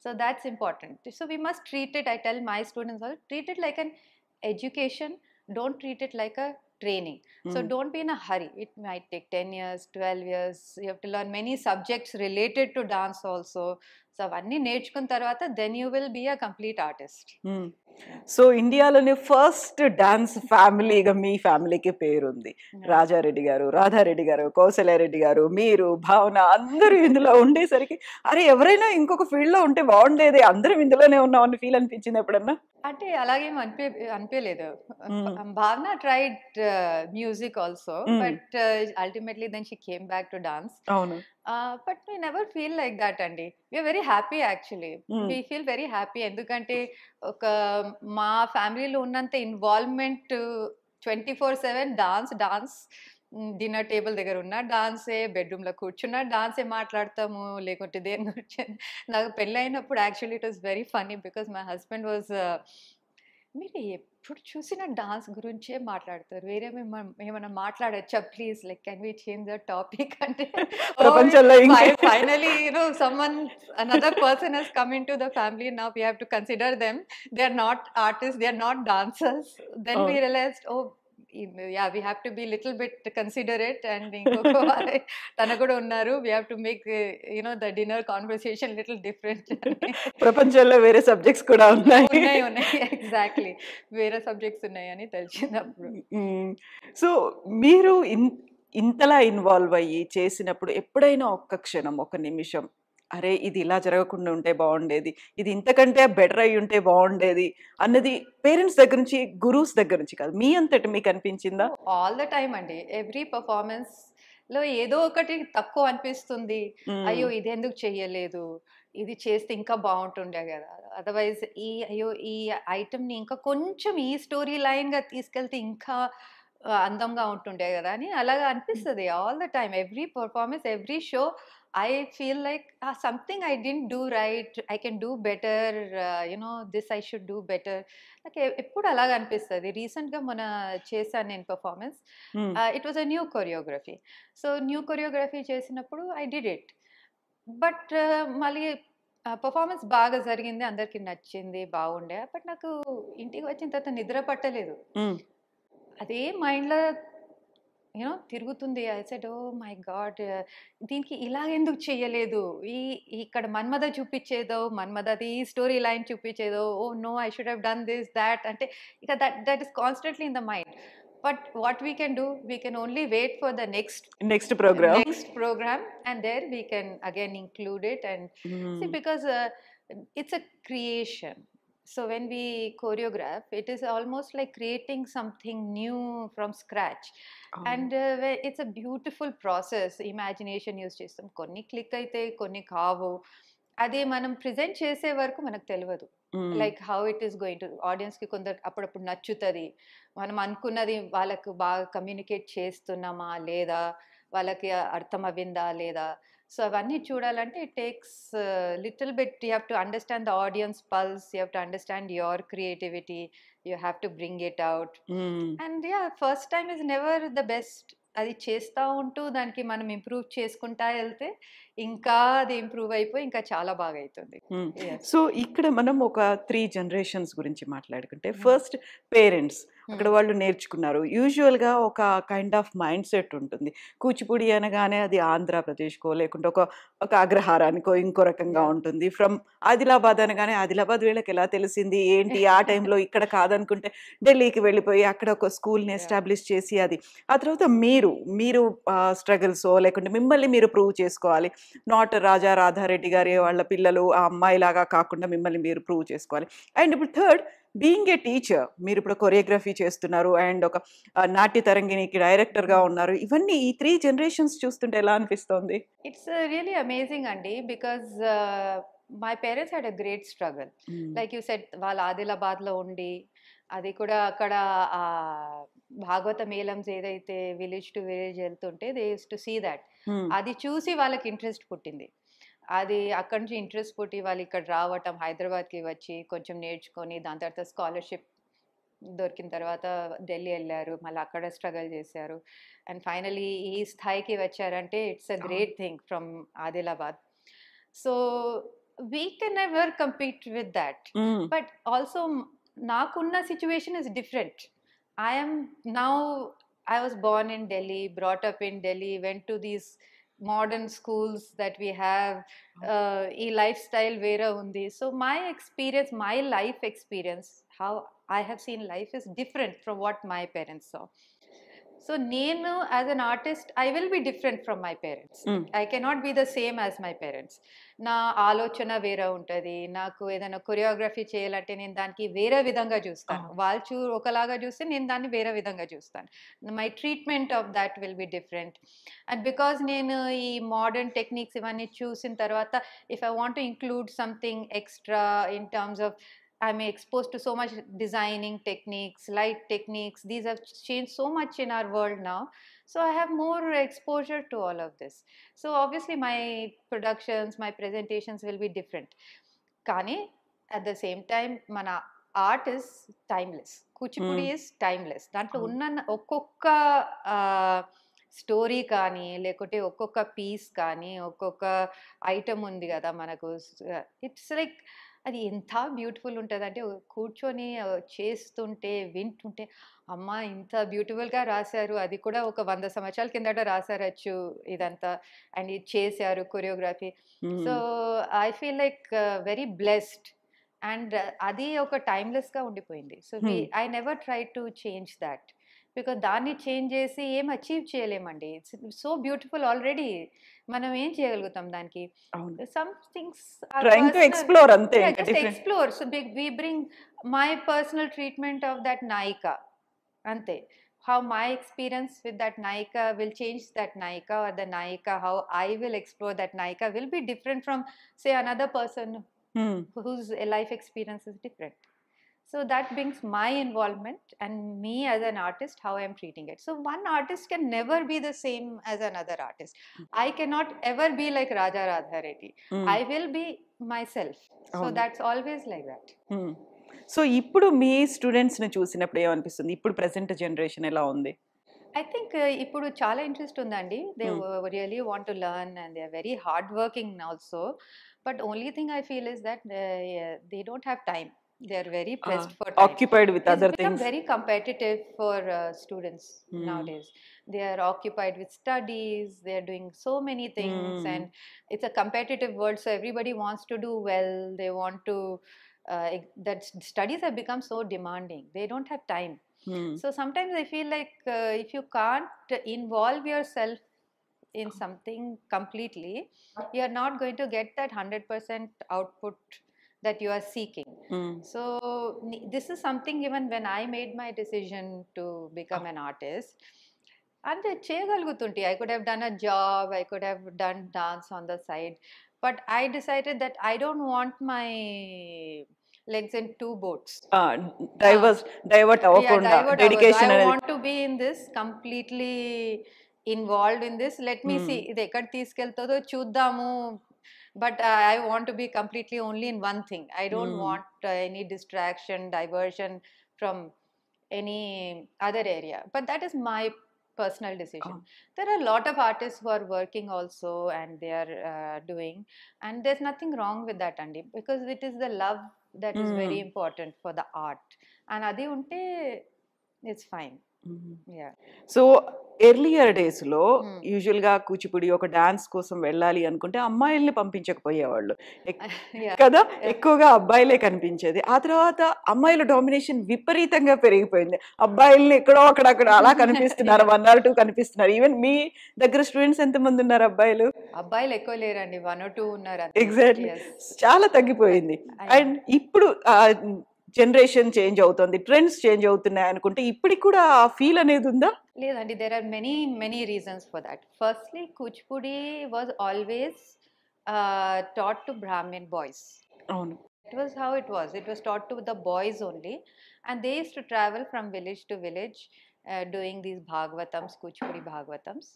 S2: So that's important. So we must treat it, I tell my students also, treat it like an education, don't treat it like a training. So don't be in a hurry. It might take 10 years, 12 years. You have to learn many subjects related to dance also. So avanni నేర్చుకున్న తర్వాత then you will be a complete artist.
S1: So ఇండియాలోనే ఫస్ట్ డాన్స్ ఫ్యామిలీగా మీ ఫ్యామిలీకి పేరుంది. రాజారెడ్డి గారు, రాధారెడ్డి గారు, కౌశల్యారెడ్డి గారు, మీరు, భావన, అందరూ ఇందులో ఉండేసరికి అరే ఎవరైనా ఇంకొక ఫీల్డ్ లో ఉంటే బాగుండేది, అందరం ఇందులోనే ఉన్నామని ఫీల్ అనిపించింది ఎప్పుడన్నా?
S2: అంటే అలాగేం అనిపించలేదు. Bhavana tried music also, but ultimately then she came back to dance.
S1: అవును.
S2: But we never feel like that అండి. We're very happy actually. We feel very happy. ఎందుకంటే ఒక మా ఫ్యామిలీలో ఉన్నంత ఇన్వాల్వ్మెంట్ 24/7 డాన్స్. డిన్నర్ టేబుల్ దగ్గర ఉన్న డాన్సే, బెడ్రూమ్లో కూర్చున్న డాన్సే మాట్లాడతాము, లేకుంటే దేని గురించి. నాకు పెళ్ళైనప్పుడు actually it was very funny because my husband was, మీరు ఎప్పుడు చూసిన డాన్స్ గురించే మాట్లాడతారు, వేరే ఏమైనా మాట్లాడచ్చా please, like can we change the topic అంటే finally someone, another person has come into the family, now we have to consider them, they are not artists, they are not dancers. Then we realized, oh yeah, we have to be little bit considerate, and tana kuda unnaru, we have to make the dinner conversation little different.
S1: ప్రపంచంలో వేరే సబ్జెక్ట్స్ కూడా ఉన్నాయి.
S2: ఎగ్జాక్ట్లీ, వేరే సబ్జెక్ట్స్ ఉన్నాయని తెలిసినప్పుడు.
S1: సో మీరు ఇంతలా ఇన్వాల్వ్ అయ్యి చేసినప్పుడు ఎప్పుడైనా ఒక్క క్షణం, ఒక నిమిషం, అరే ఇది ఇలా జరగకుండా ఉంటే బాగుండేది, ఇది ఇంతకంటే బెటర్ అయి ఉంటే బాగుండేది అన్నది పేరెంట్స్ దగ్గర నుంచి, గురూస్ దగ్గర నుంచి కాదు, మీ అంతటి మీకు అనిపించిందా?
S2: ఆల్ ద టైమ్ అండి. ఎవ్రీ పర్ఫార్మెన్స్ లో ఏదో ఒకటి తక్కువ అనిపిస్తుంది, అయ్యో ఇది ఎందుకు చెయ్యలేదు, ఇది చేస్తే ఇంకా బాగుంటుండే కదా, అదర్వైజ్ ఈ ఐటమ్ని ఇంకా కొంచెం ఈ స్టోరీ లైన్గా తీసుకెళ్తే ఇంకా అందంగా ఉంటుండే కదా అని అలాగా అనిపిస్తది all the time. Every performance, every show I feel like something I didn't do right, I can do better, this I should do better. నాకు ఎప్పుడు అలాగ అనిపిస్తది. రీసెంట్‌గా మొన్న చేశాను నేను performance. It was a new choreography. So new choreography చేసినప్పుడు ఐ డిడ్ ఇట్. బట్ మళ్ళీ పర్ఫార్మెన్స్ బాగా జరిగింది. అందరికి నచ్చింది. బాగుండే. బట్ నాకు ఇంటికి వచ్చిన తర్వాత నిద్ర పట్టలేదు. అదే మైండ్‌లో తిరుగుతుంది. I said oh my god! దీనికి ఇలాగెందుకు చేయలేదు? ఈ ఇక్కడ మన్మథ చూపిచ్చేదో, మన్మథది స్టోరీ లైన్ చూపిచ్చేదో, oh no! I should have done this, thought అంటే ఇక that is constantly in the mind. But what we can do, we can only wait for the
S1: next programme.
S2: next program, and there we can again include it and see, because it's a creation. So when we choreograph, it is almost like creating something new from scratch. And it's a beautiful process. Imagination use చేస్తాం. కొన్ని క్లిక్ అయితే కొన్ని కావు. అది మనం ప్రెజెంట్ చేసే వరకు మనకు తెలియదు. Like how it is going to ఆడియన్స్కి కొందరు అప్పుడప్పుడు నచ్చుతుంది. మనం అనుకున్నది వాళ్ళకు బాగా కమ్యూనికేట్ చేస్తున్నామా లేదా, వాళ్ళకి అర్థం అవ్విందా లేదా. సో అవన్నీ చూడాలంటే it takes little bit. You have to understand the audience pulse, you have to understand your creativity, you have to bring it out. And first time is never the best. అది చేస్తూ ఉంటూ దానికి మనం ఇంప్రూవ్ చేసుకుంటా వెళ్తే ఇంకా అది ఇంప్రూవ్ అయిపోయి ఇంకా చాలా బాగా అవుతుంది.
S1: సో ఇక్కడ మనం ఒక 3 జనరేషన్స్ గురించి మాట్లాడుకుంటే, ఫస్ట్ పేరెంట్స్, అక్కడ వాళ్ళు నేర్చుకున్నారు. యూజువల్గా ఒక కైండ్ ఆఫ్ మైండ్ సెట్ ఉంటుంది. కూచిపూడి అనగానే అది ఆంధ్రప్రదేశ్కో లేకుంటే ఒక అగ్రహారానికో ఇంకో రకంగా ఉంటుంది. ఫ్రమ్ ఆదిలాబాద్ అనగానే ఆదిలాబాద్ వీళ్ళకి ఎలా తెలిసింది ఏంటి, ఆ టైంలో ఇక్కడ కాదనుకుంటే ఢిల్లీకి వెళ్ళిపోయి అక్కడ ఒక స్కూల్ని ఎస్టాబ్లిష్ చేసి అది. ఆ తర్వాత మీరు స్ట్రగుల్సో లేకుంటే మిమ్మల్ని మీరు ప్రూవ్ చేసుకోవాలి. నాట్ రాజా రాధారెడ్డి గారి వాళ్ళ పిల్లలు ఆ అమ్మాయిలాగా కాకుండా మిమ్మల్ని మీరు ప్రూవ్ చేసుకోవాలి. అండ్ ఇప్పుడు థర్డ్, బీయింగ్ ఏ టీచర్, మీరు ఇప్పుడు కొరియోగ్రఫీ చేస్తున్నారు అండ్ ఒక నాట్య తరంగిణికి డైరెక్టర్గా ఉన్నారు. ఇవన్నీ ఈ 3 జనరేషన్స్ చూస్తుంటే ఎలా అనిపిస్తోంది?
S2: ఇట్స్ రియలీ అమేజింగ్ అండి. Because my parents had a great struggle. Like you said, వాళ్ళు ఆదిలాబాద్లో ఉండి అది కూడా అక్కడ భాగవత మేళమ్స్ ఏదైతే విలేజ్ టు విలేజ్ వెళ్తుంటే they use to see that. అది చూసి వాళ్ళకి ఇంట్రెస్ట్ పుట్టింది. అది అక్కడి నుంచి ఇంట్రెస్ట్ పుట్టి వాళ్ళు ఇక్కడ రావటం, హైదరాబాద్కి వచ్చి కొంచెం నేర్చుకొని దాని తర్వాత స్కాలర్షిప్ దొరికిన తర్వాత ఢిల్లీ వెళ్ళారు, మళ్ళీ అక్కడ స్ట్రగల్ చేశారు, అండ్ ఫైనలీ ఈ స్థాయికి వచ్చారంటే it's a great thing from Adilabad. So we can never compete with that. But also నాకున్న situation is different. I was born in Delhi, brought up in Delhi, went to these modern schools that we have. E lifestyle vera undi. So my experience, my life experience, how I have seen life is different from what my parents saw. So nenu as an artist, I will be different from my parents. I cannot be the same as my parents. నా ఆలోచన వేరే ఉంటుంది. నాకు ఏదైనా కొరియోగ్రఫీ చేయాలంటే నేను దానికి వేరే విధంగా చూస్తాను. వాళ్ళు ఒకలాగా చూస్తే నేను దాన్ని వేరే విధంగా చూస్తాను. My treatment of that will be different. And because నేను ఈ మోడర్న్ టెక్నిక్స్ ఇవన్నీ చూసిన తర్వాత, if I want to include something extra in terms of, I'm exposed to so much designing techniques, light techniques. These have changed so much in our world now. So I have more exposure to all of this. So obviously my productions, my presentations will be different. Kani, at the same time, mana art is timeless. Kuchipudi is timeless. Dantlo unna okkokka story కానీ లేకుంటే ఒక్కొక్క పీస్ కానీ ఒక్కొక్క ఐటమ్ ఉంది కదా మనకు. ఇట్స్ లైక్ అది ఎంత బ్యూటిఫుల్ ఉంటుంది అంటే కూర్చొని చేస్తుంటే వింటుంటే, అమ్మ ఇంత బ్యూటిఫుల్గా రాశారు, అది కూడా ఒక 100 సంవత్సరాల కిందట రాశారచ్చు ఇదంతా, అండ్ ఇది చేశారు choreography. So I feel like very blessed. And అది ఒక టైమ్లెస్గా ఉండిపోయింది. So I never try to change that, because దాన్ని చేంజ్ చేసి ఏం అచీవ్ చేయలేమండి. It's so beautiful already. మనం ఏం చేయగలుగుతాం దానికి? Some things
S1: trying to explore అంతే.
S2: Just explore. So we bring my personal treatment of that నాయిక అంతే. How my experience with that Naika will change that Naika, or the Naika, how I will explore that Naika will be different from, say, another person whose life experience is different. So that brings my involvement and me as an artist, how I am treating it. So one artist can never be the same as another artist. I cannot ever be like Raja Radha Reddy. I will be myself. So that's always like that.
S1: So ఇప్పుడు మీ స్టూడెంట్స్ని చూసినప్పుడు ఏమనిపిస్తుంది? ఇప్పుడు ప్రెసెంట్ జనరేషన్ ఎలా ఉంది?
S2: I think ఇప్పుడు చాలా ఇంట్రెస్ట్ ఉందండి. They really want to learn and they are very hard working also. But only thing I feel is that they don't have time. They are very pressed for time.
S1: Occupied with other
S2: It's become
S1: things.
S2: very competitive for students nowadays. They are occupied with studies. They are doing so many things, and it's a competitive world. So everybody wants to do well. They want to. That studies have become so demanding. They don't have time. So sometimes I feel like if you can't involve yourself in something completely, you are not going to get that 100% output that you are seeking. So this is something, even when I made my decision to become an artist, and I could have done a job, I could have done dance on the side, but I decided that I don't want my legs in two boats.
S1: Divert అవ్వకుండా డెడికేషన్
S2: I
S1: అనేది.
S2: want to be in this completely involved in this. Let me see ఇది ఎక్కడ తీసుకెళ్తుందో చూద్దాము. But I want to be completely only in one thing. I don't want any distraction, diversion from any other area. But that is my personal decision. There are a lot of artists who are working also, and they are doing, and there's nothing wrong with that, Andy, because it is the love that is very important for the art, and adi unte it's fine. Yeah.
S1: So earlier days లో యూజువల్ గా కూచిపూడి ఒక డాన్స్ కోసం వెళ్ళాలి అనుకుంటే అమ్మాయిల్ని పంపించకపోయేవాళ్ళు కదా, ఎక్కువగా అబ్బాయిలే కనిపించేది. ఆ తర్వాత అమ్మాయిల డామినేషన్ విపరీతంగా పెరిగిపోయింది. అబ్బాయిల్ని ఎక్కడో అక్కడక్కడ అలా కనిపిస్తున్నారు, 1 or 2 కనిపిస్తున్నారు. ఈవెన్ మీ దగ్గర స్టూడెంట్స్ ఎంతమంది ఉన్నారు అబ్బాయిలు?
S2: అబ్బాయిలు ఎక్కువ లేరండి, 1 or 2 ఉన్నారు.
S1: ఎగ్జాక్ట్లీ, చాలా తగ్గిపోయింది. అండ్ ఇప్పుడు జనరేషన్ చేంజ్ అవుతుంది, ట్రెండ్స్ చేంజ్ అవుతున్నాయి అనుకుంటే ఇప్పటికి కూడా ఆ ఫీల్ అనేది ఉందా?
S2: లేదండి, there are many reasons for that. Firstly, Kuchipudi was always taught to Brahmin boys.
S1: అవును,
S2: It was how it was. It was taught to the boys only, and they used to travel from village to village doing these Bhagavatams, Kuchipudi Bhagavatams.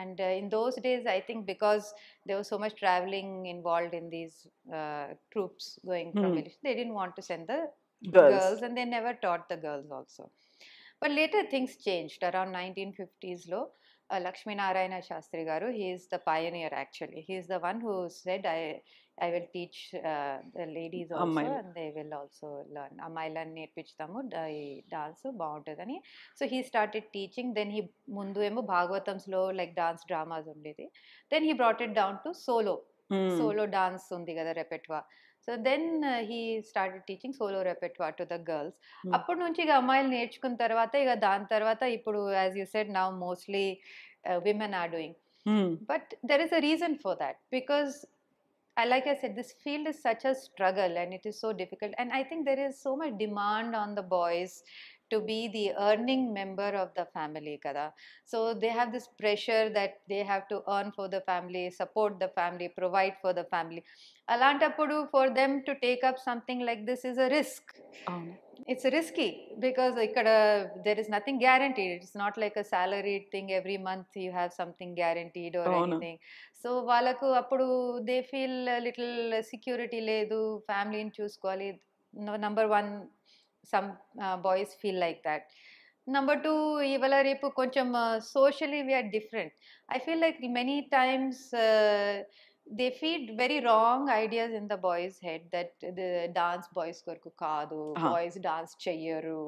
S2: And in those days, I think because there was so much traveling involved in these troops going from village, they didn't want to send the girls, and they never taught the girls also. But later things changed. Around 1950s lo, Lakshmi Narayana Shastri garu, he is the pioneer actually. He is the one who said, I will teach the ladies also, and they will also learn. Amailan నేర్పించుతాము ఈ డాన్స్ బాగుంటుందని. So he started teaching. Then he ముందు ఏమో భాగవతమ్స్ లో లైక్ డాన్స్ డ్రామాస్ ఉండేది. Then he brought it down to solo dance ఉంది కదా, repertoire. So then he started teaching solo repertoire to the girls. అప్పటి నుంచి ఇక అమ్మాయిలు నేర్చుకున్న తర్వాత ఇక దాని తర్వాత ఇప్పుడు as you said now mostly women are doing. But there is a reason for that, because like I said, this field is such a struggle and it is so difficult, and I think there is so much demand on the boys to be the earning member of the family kada. So they have this pressure that they have to earn for the family, support the family, provide for the family. Alantapudu, for them to take up something like this is a risk. It's risky because there is nothing guaranteed. It's not like a salaried thing, every month you have something guaranteed or anything. So వాళ్ళకు అప్పుడు they feel a little security లేదు, ఫ్యామిలీని చూసుకోవాలి. Number one, some boys feel like that. Number two, ఇవాళ రేపు కొంచెం socially we are different. I feel like many times they feed very wrong ideas in the boys' head that the dance boys కొరకు కాదు, boys dance చెయ్యరు,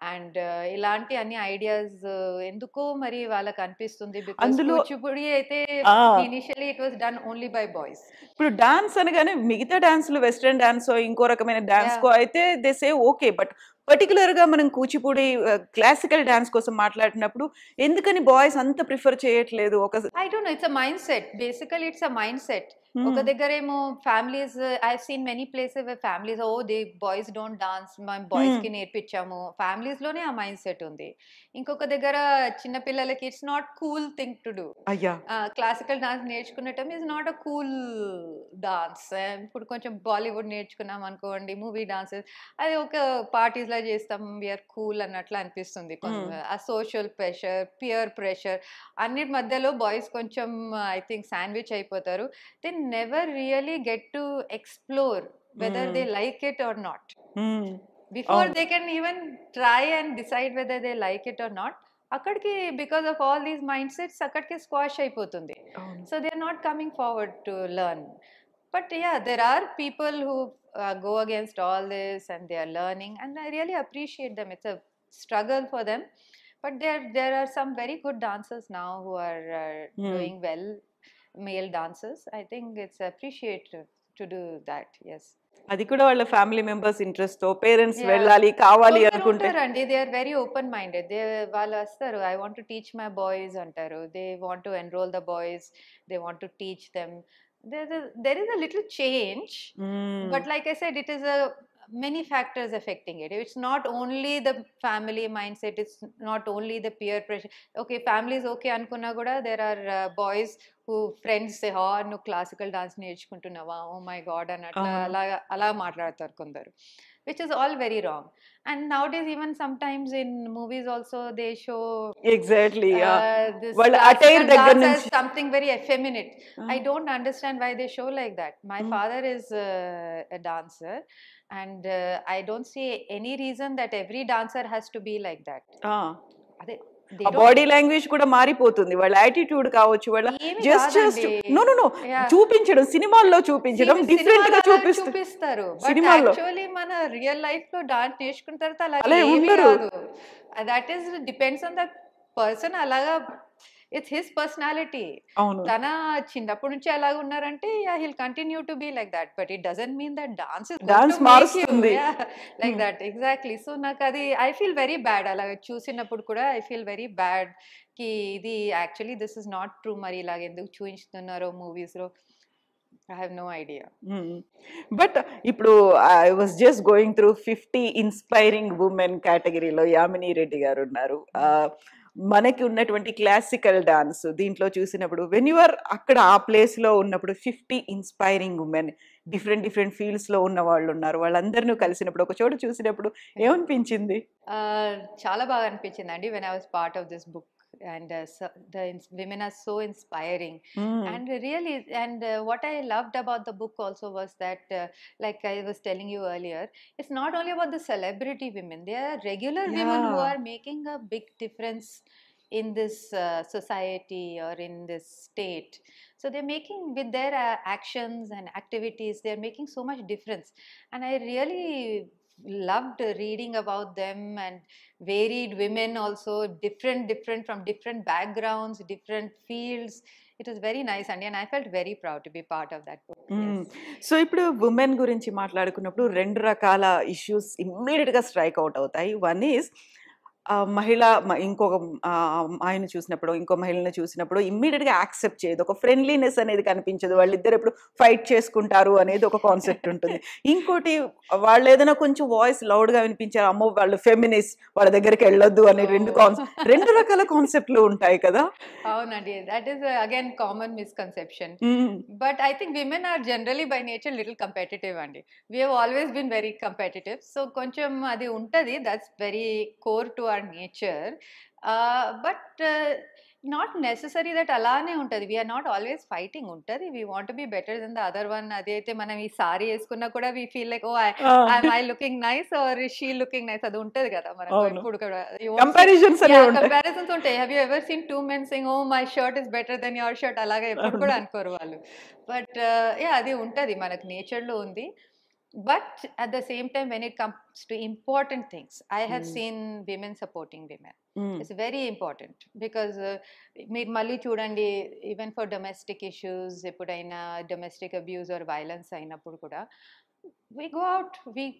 S2: అండ్ ఇలాంటి అన్ని ఐడియాస్ ఎందుకో మరి వాళ్ళకి అనిపిస్తుంది. బికాజ్ కూచిపూడి అయితే initially it was done only by boys.
S1: ఇప్పుడు డాన్స్ అనగానే మిగతా డాన్స్లు వెస్ట్రన్ డాన్స్ ఇంకో రకమైన డాన్స్ కో అయితే they say okay, but particular గా మనం కూచిపూడి క్లాసికల్ డాన్స్ కోసం మాట్లాడినప్పుడు ఎందుకని బాయ్స్ అంత ప్రిఫర్ చేయట్లేదు?
S2: I don't know, it's a mindset. Basically it's a mindset. ఒక దగ్గరేమో families, I seen many places where families, oh they boys don't dance, మేము బాయ్స్ కి నేర్పించాము, ఫ్యామిలీస్ లోనే ఆ మైండ్ సెట్ ఉంది. ఇంకొక దగ్గర చిన్న పిల్లలకి it's not cool thing to do,
S1: అయ్యా
S2: క్లాసికల్ డాన్స్ నేర్చుకునేటం is not a cool dance. ఇప్పుడు కొంచెం బాలీవుడ్ నేర్చుకున్నాం అనుకోండి, మూవీ డాన్సెస్, అది ఒక పార్టీస్ లా చేస్తాం, వీఆర్ కూల్ అన్నట్లు అనిపిస్తుంది. ఆ సోషల్ ప్రెషర్, పియర్ ప్రెషర్ అన్నిటి మధ్యలో బాయ్స్ కొంచెం ఐ థింక్ శాండ్విచ్ అయిపోతారు. They never really get to explore whether they like it or not. Before they can even try and decide whether they like it or not, అక్కడికి because of all these mindsets అక్కడికి squash అయిపోతుంది. So they are not coming forward to learn. But yeah, there are people who go against all this and they are learning, and I really appreciate them. It's a struggle for them, but there are some very good dancers now who are doing well, male dancers. I think it's appreciated to do that. Yes.
S1: అది కూడా వాళ్ళ ఫ్యామిలీ మెంబర్స్ ఇంట్రెస్ట్ తో పేరెంట్స్ వెళ్ళాలి కావాలి అనుకుంటే
S2: ఉంటారండి, they are very open minded. They వాళ్ళు వస్తారు, I want to teach my boys అంటారు, they want to enroll the boys, they want to teach them. There is a little change, but like I said, it is many factors affecting it. It's not only the family mindset, it's not only the peer pressure. Okay, families okay అనుకున్నా కూడా there are boys who friends say, oh నువ్వు క్లాసికల్ డాన్స్ నేర్చుకుంటున్నావా, oh my god అని అట్లా అలా మాట్లాడతారు కొందరు, which is all very wrong. And nowadays even sometimes in movies also they show
S1: exactly
S2: this
S1: వాళ్ళ
S2: classical
S1: అటైర్ దగ్గర
S2: dance as
S1: నుంచి
S2: something very effeminate. I don't understand why they show like that. My father is a dancer, and I don't see any reason that every dancer has to be like that. అదే
S1: బాడీ లాంగ్వేజ్ కూడా మారిపోతుంది, వాళ్ళ యాటిట్యూడ్ కావచ్చు, వాళ్ళ జెస్చర్స్ నో చూపించడం, సినిమాల్లో చూపించడం డిఫరెంట్ గా
S2: చూపిస్తారు. బట్ యాక్చువల్లీ మన రియల్ లైఫ్ లో డాన్స్ నేర్చుకున్న తర్వాత అలా ఏమీ రాదు. That is depends on the person. అలాగా ఇట్స్ హిస్ పర్సనాలిటీ. తన చిన్నప్పటి నుంచి అలాగా ఉన్నారంటే hill continue to be like that, but it doesn't mean that dance మారుస్తుంది లైక్ దట్. ఎగ్జాక్ట్లీ. సో నాకు అది ఐ ఫీల్ వెరీ బ్యాడ్. అలా చూసినప్పుడు కూడా ఐ ఫీల్ వెరీ బ్యాడ్ కి ఇది actually this is not true. మరి ఇలాగ ఎందుకు చూపిస్తున్నారో మూవీస్ లో, I have no idea.
S1: But ఇప్పుడు I was just going through 50 inspiring women కేటగిరీలో యామిని రెడ్డి గారు ఉన్నారు. మనకి ఉన్నటువంటి క్లాసికల్ డాన్స్ దీంట్లో చూసినప్పుడు వెన్ యు ఆర్ అక్కడ ఆ ప్లేస్లో ఉన్నప్పుడు 50 ఇన్స్పైరింగ్ ఉమెన్ డిఫరెంట్ ఫీల్డ్స్లో ఉన్న వాళ్ళు ఉన్నారు, వాళ్ళందరినీ కలిసినప్పుడు ఒక చోట చూసినప్పుడు ఏమనిపించింది?
S2: చాలా బాగా అనిపించింది అండి when I was part of this book. And the women are so inspiring. And really, and what I loved about the book also was that like I was telling you earlier, it's not only about the celebrity women, they are regular women who are making a big difference in this society or in this state. So they're making, with their actions and activities, they're making so much difference. And I really loved reading about them, and varied women also, different from different backgrounds, different fields. It was very nice, and I felt very proud to be part of that book.
S1: So ఇప్పుడు ఉమెన్ గురించి మాట్లాడుకున్నప్పుడు రెండు రకాల ఇష్యూస్ ఇమ్మీడియట్ గా స్ట్రైక్ అవుట్ అవుతాయి. వన్ ఈజ్ మహిళ ఇంకొక ఆయన చూసినప్పుడు, ఇంకో మహిళని చూసినప్పుడు ఇమ్మీడియట్ గా యాక్సెప్ట్ చేయదు, ఒక ఫ్రెండ్లీనెస్ అనేది కనిపించదు, వాళ్ళిద్దరు ఎప్పుడు ఫైట్ చేసుకుంటారు అనేది ఒక కాన్సెప్ట్ ఉంటుంది. ఇంకోటి వాళ్ళు ఏదైనా కొంచెం వాయిస్ లౌడ్ గా వినిపించారు, అమ్మో వాళ్ళు ఫెమినిస్ట్, వాళ్ళ దగ్గరికి వెళ్ళొద్దు అనే రెండు రకాల కాన్సెప్ట్లు ఉంటాయి కదా.
S2: అవునండి, that is again common misconception. But I think women are generally by nature little competitive అండి. We have always been very competitive. So కొంచెం అది ఉంటుంది, that's very core to our nature, but not necessary that అలానే ఉంటుంది. we are not always fighting ఉంటుంది. we want to be better than the other one. అదైతే మనం ఈ సారీ వేసుకున్నా కూడా we feel like, oh am I looking nice or is she looking nice, అది ఉంటుంది కదా మనకు ఎప్పుడు కూడా
S1: కంపారిజన్స్
S2: ఉంటాయి. have you ever seen two men saying, oh my shirt is better than your shirt, అలాగా ఎప్పుడు కూడా అనుకోరు వాళ్ళు. బట్ అది ఉంటుంది, మనకు నేచర్ లో ఉంది. But at the same time, when it comes to important things, I have seen women supporting women. It's very important, because మీరు మళ్ళీ చూడండి, even for domestic issues, ఎప్పుడైనా domestic abuse or violence అయినప్పుడు కూడా we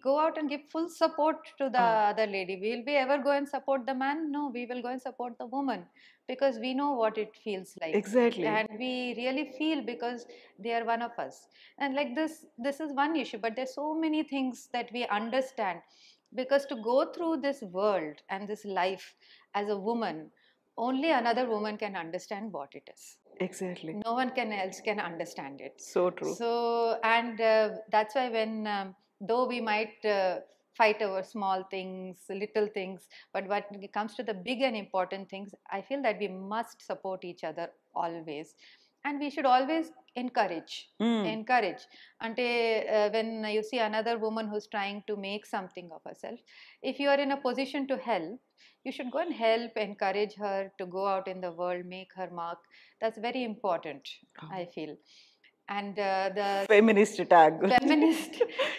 S2: go out and give full support to the other lady. Will we ever go and support the man? No, we will go and support the woman, because we know what it feels like.
S1: Exactly.
S2: And we really feel, because they are one of us. And like this is one issue, but there's so many things that we understand, because to go through this world and this life as a woman, only another woman can understand what it is.
S1: Exactly.
S2: No one else can understand it.
S1: So true.
S2: So, and that's why when though we might fight over small things, little things, but when it comes to the big and important things, I feel that we must support each other always. And we should always encourage. Ante when you see another woman who's trying to make something of herself, if you are in a position to help, you should go and help, encourage her to go out in the world, make her mark. That's very important, I feel. And the
S1: feminist tag.
S2: Feminist,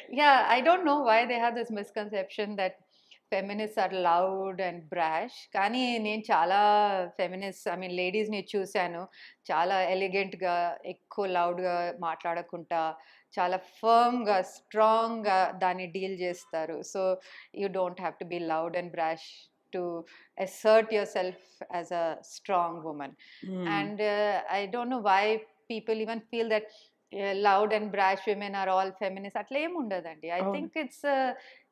S2: yeah, I don't know why they have this misconception that feminists are loud and brash. కానీ నేను చాలా ఫెమినిస్ట్, ఐ మీన్ లేడీస్ని చూశాను, చాలా ఎలిగెంట్గా, ఎక్కువ లౌడ్గా మాట్లాడకుండా, చాలా ఫర్మ్గా, స్ట్రాంగ్గా దాన్ని డీల్ చేస్తారు. So you don't have to be loud and brash to assert yourself as a strong woman. And I don't know why people even feel that loud and brash women are all feminists. Atla em undadandi. I think it's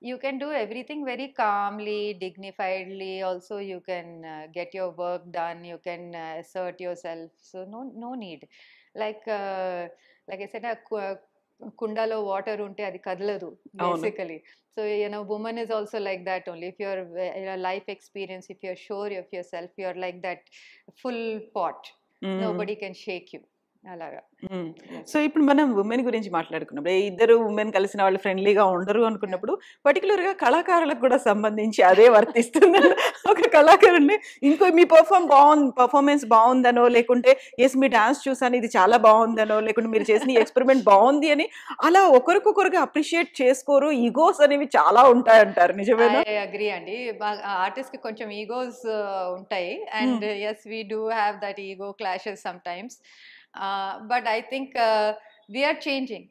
S2: you can do everything very calmly, dignifiedly. Also you can get your work done, you can assert yourself. So no need. Like I said, కుండలో వాటర్ ఉంటే అది కదలదు basically. So woman is also like that only. If you're life experience, if you're sure of yourself, you're like that full pot. Nobody can shake you. అలాగా.
S1: సో ఇప్పుడు మనం ఉమెన్ గురించి మాట్లాడుకున్నప్పుడు, ఇద్దరు ఉమెన్ కలిసిన వాళ్ళు ఫ్రెండ్లీగా ఉండరు అనుకున్నప్పుడు, పర్టికులర్గా కళాకారులకు కూడా సంబంధించి అదే వర్తిస్తుంది. ఒక కళాకారుని ఇంకో మీ పర్ఫార్మెన్స్ బాగుందనో, లేకుంటే ఎస్ మీ డాన్స్ చూసాను ఇది చాలా బాగుందనో, లేకుంటే మీరు చేసిన ఎక్స్పెరిమెంట్ బాగుంది అని అలా ఒకరికొకరుగా అప్రిషియేట్ చేసుకోరు. ఈగోస్ అనేవి చాలా ఉంటాయంటారు, నిజమేనా?
S2: ఐ అగ్రీ అండి. ఆర్టిస్ట్ కి కొంచెం ఈగోస్ ఉంటాయి. And yes we do have that ego clashes sometimes. But I think we are changing.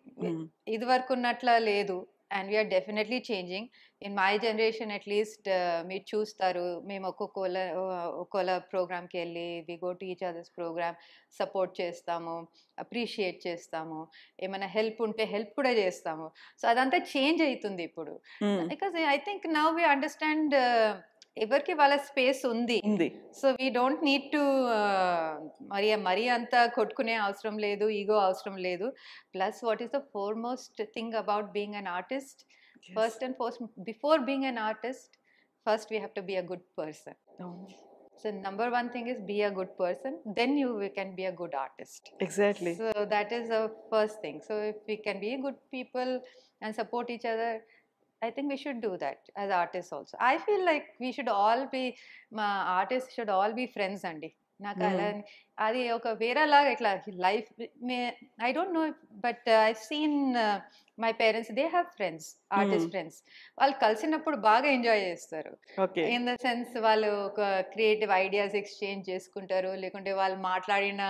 S2: ఇది వరకు ఉన్నట్లా లేదు, and we are definitely changing. In my generation at least, మీరు చూస్తారు, మేము ఒక్కొక్క ప్రోగ్రామ్కి వెళ్ళి we go to each other's program, support చేస్తాము, అప్రిషియేట్ చేస్తాము, ఏమైనా హెల్ప్ ఉంటే హెల్ప్ కూడా చేస్తాము. సో అదంతా చేంజ్ అవుతుంది ఇప్పుడు. Because I think now we understand ఎవరికి వాళ్ళ స్పేస్ ఉంది. So we don't need to మరీ అంతా కొట్టుకునే అవసరం లేదు, ఈగో అవసరం లేదు. Plus what is the foremost thing about being an artist? First and foremost, before being an artist, first we have to be a good person. So number one thing is be a good person, then you can be a good artist.
S1: Exactly.
S2: So that is the first thing. So if we can be good people and support each other, I think we should do that as artists also. I feel like we should all be, artists should all be friends andi. నాకు అలా అది ఒక వేరేలాగా ఇట్లా life, I don't know, but I seen my parents, they have friends, artist friends. వాళ్ళు కలిసినప్పుడు బాగా ఎంజాయ్ చేస్తారు. ఇన్ ద సెన్స్ వాళ్ళు ఒక క్రియేటివ్ ఐడియాస్ ఎక్స్చేంజ్ చేసుకుంటారు, లేకుంటే వాళ్ళు మాట్లాడిన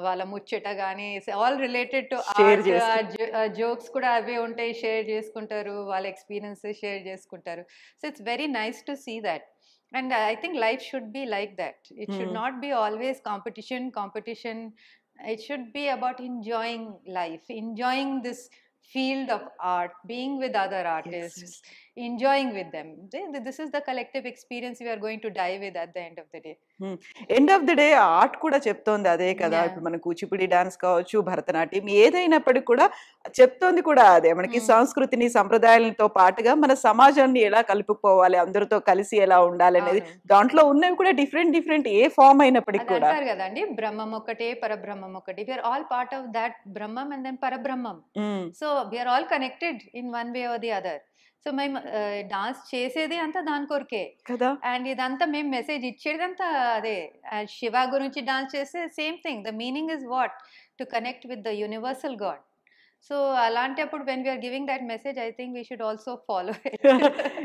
S2: వాళ్ళ ముచ్చట కానీ all related to art, jokes కూడా అవే ఉంటాయి, షేర్ చేసుకుంటారు, వాళ్ళ ఎక్స్పీరియన్సెస్ షేర్ చేసుకుంటారు. So it's very nice to see that. And I think life should be like that. It should not be always competition. It should be about enjoying life, enjoying this field of art, being with other artists, enjoying with them. This is the collective experience we are going to die with at the end of the day.
S1: End of the day art కూడా చెప్తోంది అదే కదా. ఇప్పుడు మన కూచిపూడి డాన్స్ కావచ్చు, భరతనాట్యం ఏదైనప్పటికీ కూడా చెప్తోంది కూడా అదే. మనకి సంస్కృతిని, సంప్రదాయాలతో పాటుగా మన సమాజాన్ని ఎలా కలుపుకోవాలి, అందరితో కలిసి ఎలా ఉండాలి అనేది దాంట్లో ఉన్నవి కూడా డిఫరెంట్ ఏ ఫామ్ అయినప్పటికీ కూడా
S2: కదండి. బ్రహ్మం ఒకటే, పరబ్రహ్మం ఒకటి. we are all part of that brahman and then parabrahmam. So we are all connected in one way or the other. So మేము డాన్స్ చేసేది అంతా దాని కొరకే
S1: కదా.
S2: అండ్ ఇదంతా మేము మెసేజ్ ఇచ్చేది అంతా అదే. శివ గురించి డాన్స్ చేస్తే same thing. The meaning is what? To connect with the universal god. So అలాంటప్పుడు when we're giving that message, I think we should also follow.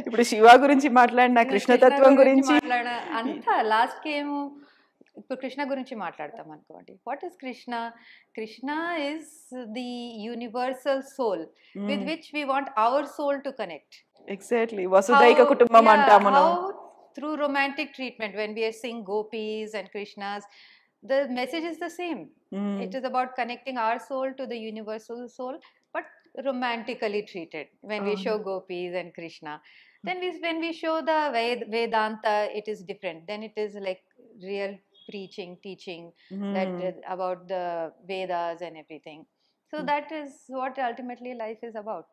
S1: ఇప్పుడు శివ గురించి మాట్లాడిన, కృష్ణతత్వం గురించి
S2: మాట్లాడిన అంతా లాస్ట్కి ఏమో ఇప్పుడు కృష్ణ గురించి మాట్లాడతాం అనుకోండి. What is Krishna? Krishna is the universal soul with which we want our soul to connect.
S1: Exactly, వసుదైక కుటుంబం అంటాం మనం.
S2: How through romantic treatment, when we are seeing gopis and krishnas, the message is the same. It is about connecting our soul to the universal soul, but romantically treated. When we show gopis and krishna, then when we show the vedanta, it is different. Then it is like real preaching, teaching that about the vedas and everything. So that is what ultimately life is about.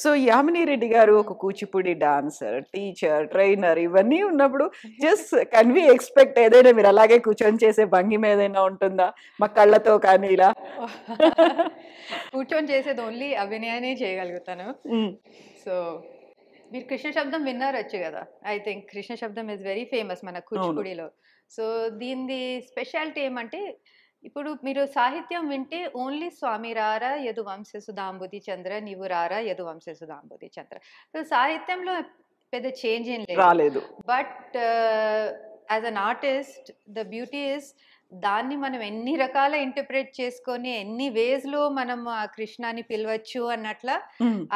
S1: So Yamini Reddy గారు ఒక కూచిపూడి డాన్సర్, టీచర్, ట్రైనర్ ఇవన్నీ ఉన్నప్పుడు జస్ట్ కెన్ వి ఎక్స్పెక్ట్ ఏదైనా మీరు అలాగే కూర్చొని చేసే భంగిమ ఏదైనా ఉంటుందా మా కళ్ళతో కానీ ఇలా?
S2: కూర్చొని చేసేది ఓన్లీ అభినయాన్ని చేయగలుగుతాను. సో మీరు కృష్ణ శబ్దం విన్నారొచ్చు కదా. ఐ థింక్ కృష్ణ శబ్దం ఇస్ వెరీ ఫేమస్ మన కూచిపూడిలో. సో దీని స్పెషాలిటీ ఏమంటే, ఇప్పుడు మీరు సాహిత్యం వింటే ఓన్లీ స్వామి రారా యదువంశ సుధాంబుది చంద్ర నీవు రారా యదువంశ సుధాంబుది చంద్ర. సో సాహిత్యంలో పెద్ద చేంజ్ ఏం
S1: రాలేదు.
S2: But as an artist the beauty is దాన్ని మనం ఎన్ని రకాల ఇంటర్ప్రిట్ చేసుకొని ఎన్ని వేస్ లో మనం ఆ కృష్ణాని పిలవచ్చు అన్నట్ల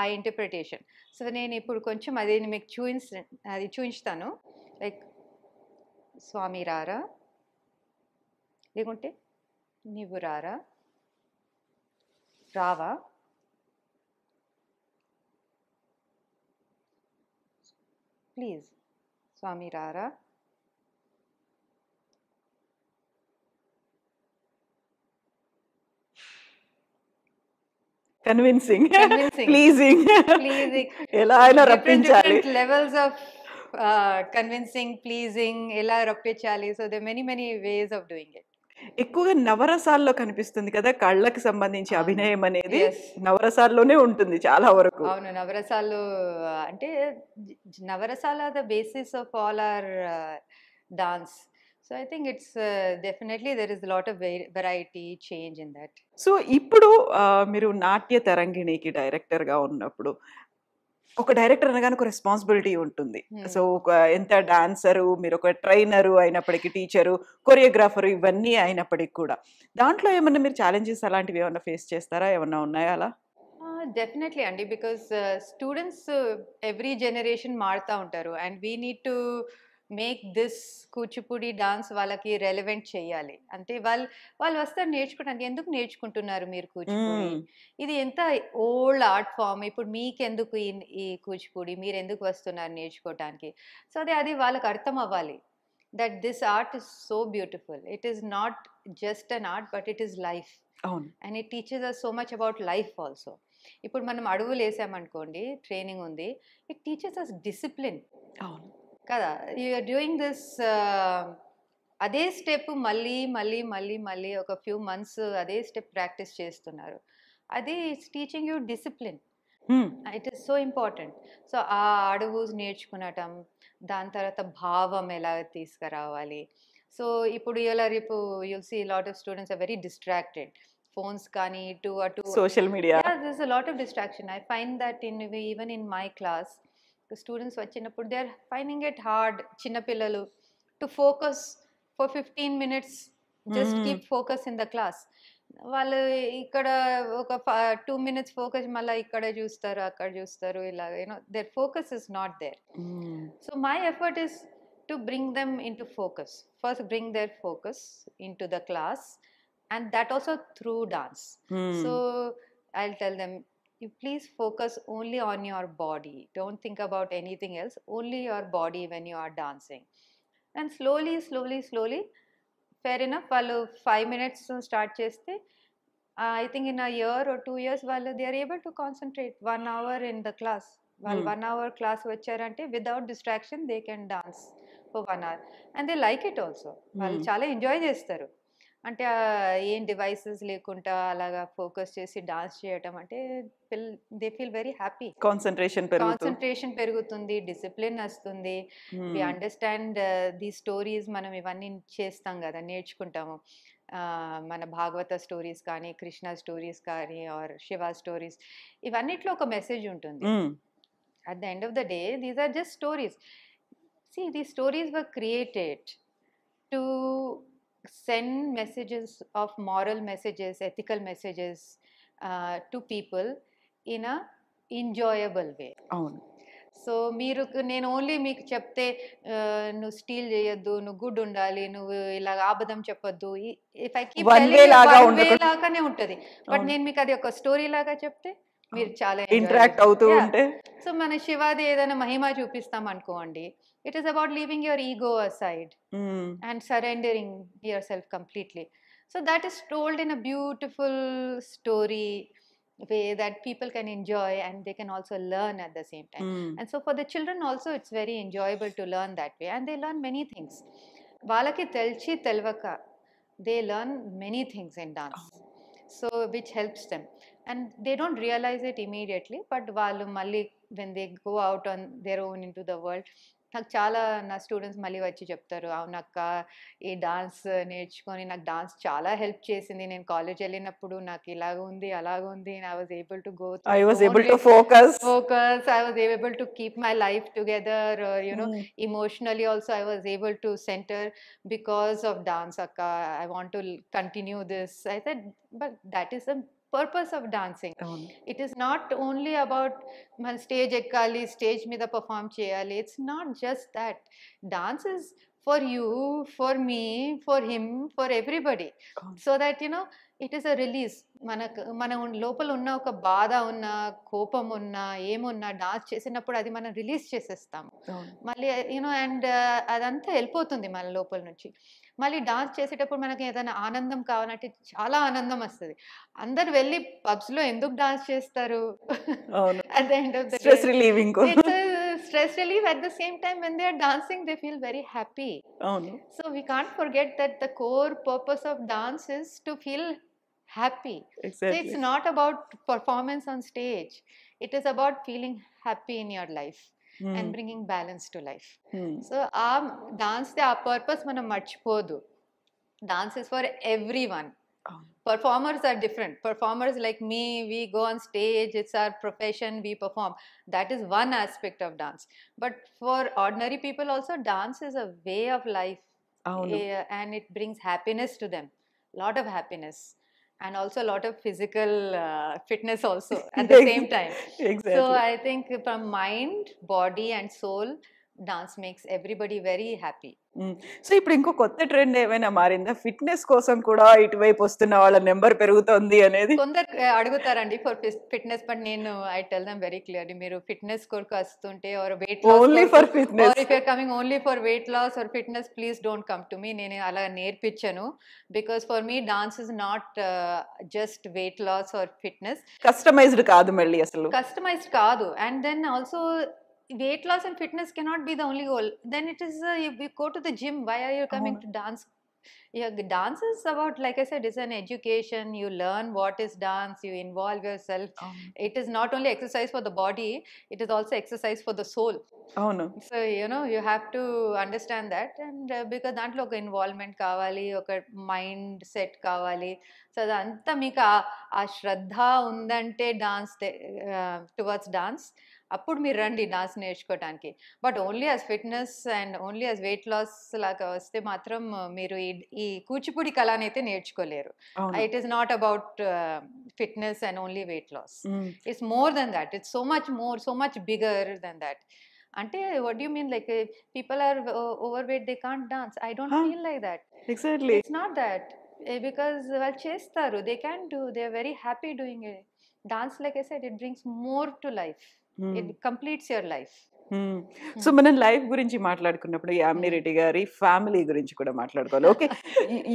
S2: ఆ ఇంటర్ప్రిటేషన్. సో నేను ఇప్పుడు కొంచెం అది మీకు చూపిస్తాను. లైక్ స్వామి రారా, లేకుంటే నీవు రారా, రావా, ప్లీజ్ స్వామి రారా,
S1: కన్విన్సింగ్, ప్లీజింగ్, ఎలా అయినా రప్పించాలి.
S2: లెవెల్స్ ఆఫ్ కన్విన్సింగ్, ప్లీజింగ్ ఎలా రప్పించాలి. So they many ways of doing it.
S1: ఎక్కువగా నవరసాల్లో కనిపిస్తుంది కదా కళ్ళకి సంబంధించి అభినయం అనేది. నవరసాల్లోనే ఉంటుంది చాలా వరకు.
S2: అవును, నవరసాలు అంటే నవరసాల the basis of all our dance. So I think it's definitely there is a lot of variety change in that.
S1: So ఇప్పుడు మీరు నాట్య తరంగిణికి డైరెక్టర్గా ఉన్నప్పుడు, ఒక డైరెక్టర్ అనగానే ఒక రెస్పాన్సిబిలిటీ ఉంటుంది. సో ఒక ఎంత డాన్సరు, మీరు ఒక ట్రైనరు అయినప్పటికీ, టీచరు, కొరియోగ్రాఫరు ఇవన్నీ అయినప్పటికీ కూడా దాంట్లో ఏమన్నా మీరు ఛాలెంజెస్ అలాంటివి ఏమన్నా ఫేస్ చేస్తారా? ఏమన్నా ఉన్నాయా అలా?
S2: డెఫినెట్లీ అండి, బికాస్ స్టూడెంట్స్ ఎవ్రీ జనరేషన్ మారుతూ ఉంటారు and we need to make this Kuchipudi dance వాళ్ళకి రెలవెంట్ చేయాలి. అంటే వాళ్ళు వస్తారు నేర్చుకోవడానికి. ఎందుకు నేర్చుకుంటున్నారు మీరు కూచిపూడి? ఇది ఎంత ఓల్డ్ ఆర్ట్ ఫామ్, ఇప్పుడు మీకెందుకు ఈ కూచిపూడి, మీరు ఎందుకు వస్తున్నారు నేర్చుకోవటానికి? సో అది వాళ్ళకి అర్థం అవ్వాలి that this art is so beautiful. It is not just an art but it is life. And it teaches us so much about life also. ఇప్పుడు మనం అడుగులు వేసామనుకోండి, ట్రైనింగ్ ఉంది, ఇట్ టీచెస్ అస్ డిసిప్లిన్ కదా. యూఆర్ డూయింగ్ దిస్ అదే స్టెప్ మళ్ళీ మళ్ళీ మళ్ళీ మళ్ళీ ఒక ఫ్యూ మంత్స్ అదే స్టెప్ ప్రాక్టీస్ చేస్తున్నారు. అది it's teaching you discipline. It is so important. So ఆ అడుగు నేర్చుకునటం, దాని తర్వాత భావం ఎలా తీసుకురావాలి. సో ఇప్పుడు ఇలా రేపు you'll see lot of students are very distracted. Phones కానీ ఇటు అటు,
S1: social media,
S2: this is a lot of distraction. I find that even in my class students వచ్చినప్పుడు they are finding it hard, చిన్నపిల్లలు, to focus for 15 minutes, just keep focus in the class. వాళ్ళు ఇక్కడ ఒక 2 minutes ఫోకస్, మళ్ళీ ఇక్కడ చూస్తారు అక్కడ చూస్తారు, ఇలాగ their focus is not there. So my effort is to bring them into focus. First bring their focus into the class and that also through dance. So I'll tell them, you please focus only on your body, don't think about anything else, only your body when you are dancing. And slowly fair enough, వాళ్ళు 5 minutes start చేస్తే I think in a year or 2 years వాళ్ళు they are able to concentrate 1 hour in the class. వాళ్ళు 1 hour class వచ్చారంటే without distraction they can dance for 1 hour and they like it also. వాళ్ళు చాలా ఎంజాయ్ చేస్తారు. అంటే ఏం డివైసెస్ లేకుండా అలాగా ఫోకస్ చేసి డాన్స్ చేయటం అంటే they feel very happy. Concentration పెరుగుతుంది, డిసిప్లిన్ వస్తుంది. We understand the stories. మనం ఇవన్నీ చేస్తాం కదా, నేర్చుకుంటాము. మన భాగవత స్టోరీస్ కానీ, కృష్ణ స్టోరీస్ కానీ, ఆర్ శివ స్టోరీస్, ఇవన్నిట్లో ఒక మెసేజ్ ఉంటుంది. At the end of the day these are just stories. See, these stories were created to send messages of moral messages, ethical messages to people in a enjoyable way.
S1: అవును.
S2: సో మీరు నేను ఓన్లీ మీకు చెప్తే నువ్వు స్టీల్ చేయొద్దు, నువ్వు గుడ్ ఉండాలి, నువ్వు ఇలా అబద్ధం చెప్పొద్దు, if I keep
S1: One way లాగా
S2: వన్ వే
S1: ఉండకూడదు.
S2: లాగానే ఉంటది. బట్
S1: అవును.
S2: నేను మీకు అది ఒక స్టోరీ లాగా చెప్తే మీరు చాలా
S1: ఇంటరాక్ట్ అవుతూ ఉంటే
S2: సో మన శివాది ఏదైనా మహిమ చూపిస్తాం అనుకోండి, it is about leaving your ego aside and surrendering yourself completely. So that is told in a beautiful story way that people can enjoy and they can also learn at the same time. And so for the children also it's very enjoyable to learn that way, and they learn many things. Valaki telchi telvaka, they learn many things in dance, so which helps them, and they don't realize it immediately, but వాళ్ళు మళ్ళీ when they go out on their own into the world, నాకు చాలా నా స్టూడెంట్స్ మళ్ళీ వచ్చి చెప్తారు, అవునక్క ఈ డాన్స్ నేర్చుకొని నాకు డాన్స్ చాలా హెల్ప్ చేసింది, నేను కాలేజ్ వెళ్ళినప్పుడు నాకు ఇలాగ ఉంది అలాగ ఉంది, I was able to go
S1: I was able to focus.
S2: I was able to keep my life together, emotionally also I was able to center because of dance akka, I want to continue this. I said, but that is the purpose of dancing. It is not only about man stage ekkali, stage మీద perform cheyali, it's not just that. Dance is for you, for me, for him, for everybody, so that it is a release. మన లోపల ఉన్న ఒక బాధ ఉన్న, కోపం ఉన్న, ఏమున్నా డాన్స్ చేసినప్పుడు అది మనం రిలీజ్ చేసేస్తాము మళ్ళీ, అండ్ అదంతా వెళ్ళిపోతుంది మన లోపల నుంచి. మళ్ళీ డాన్స్ చేసేటప్పుడు మనకి ఏదైనా ఆనందం కావాలంటే చాలా ఆనందం వస్తుంది. అందరు వెళ్ళి పబ్స్ లో ఎందుకు డాన్స్ చేస్తారు? at the end of the
S1: Stress
S2: day
S1: relieving.
S2: it's a stress relief. At the same time when they are dancing they feel very happy. So we can't forget that the core purpose of dance is to feel happy.
S1: Exactly.
S2: So it's not about performance on stage, it is about feeling happy in your life and bringing balance to life. So dance the purpose manam marchipodu. Dance is for everyone. Performers are different. Performers like me, we go on stage, it's our profession, we perform. That is one aspect of dance. But for ordinary people also, dance is a way of life. And it brings happiness to them, lot of happiness, and also a lot of physical fitness also at the same time.
S1: Exactly.
S2: So I think from mind, body and soul, dance makes everybody very happy.
S1: So ఇప్పుడు ఇంకో కొత్త ట్రెండ్ ఏమైనా మారిందా? ఫిట్నెస్ కోసం కూడా ఇటువైపు వస్తున్న వాళ్ళ నెంబర్ పెరుగుతోంది అనేది
S2: కొందరు అడుగుతారండి ఫర్ ఫిట్నెస్, బట్ నేను I tell them very clearly, మీరు ఫిట్నెస్ కొరకు వస్తుంటే or weight loss
S1: only for fitness,
S2: or if you are coming only for weight loss or fitness, please don't come to me. నేను అలా నేర్పించను, because for me dance is not just weight loss or fitness.
S1: Customized కాదు, మళ్ళీ అసలు
S2: కస్టమైజ్డ్ కాదు. And then also weight loss and fitness cannot be the only goal. Then it is you go to the gym. Why are you coming to dance? Yeah, dance is about, like I said, it's an education. You learn what is dance, you involve yourself. It is not only exercise for the body, it is also exercise for the soul. So you have to understand that, and because dantlo oka involvement kavali, oka mind set kavali. So adantha meeku aa shraddha undante dance towards dance, అప్పుడు మీరు రండి డాన్స్ నేర్చుకోవటానికి. But only as fitness and only as weight loss లాగా వస్తే మాత్రం మీరు ఈ కూచిపూడి కళని అయితే నేర్చుకోలేరు. It is not about fitness and only weight loss. It's more than that. It's so much more, so much bigger than that. అంటే what you mean, like people are over weight, they can't dance? I don't feel like that.
S1: Exactly,
S2: it's not that. Because వాళ్ళు చేస్తారు, they can do, they are very happy doing it. Dance, like I said, it brings more to life. It completes your life.
S1: So మనం లైఫ్ గురించి మాట్లాడుకున్నప్పుడు యామిని రెడ్డి గారి ఫ్యామిలీ గురించి కూడా మాట్లాడుకోవాలి. ఓకే,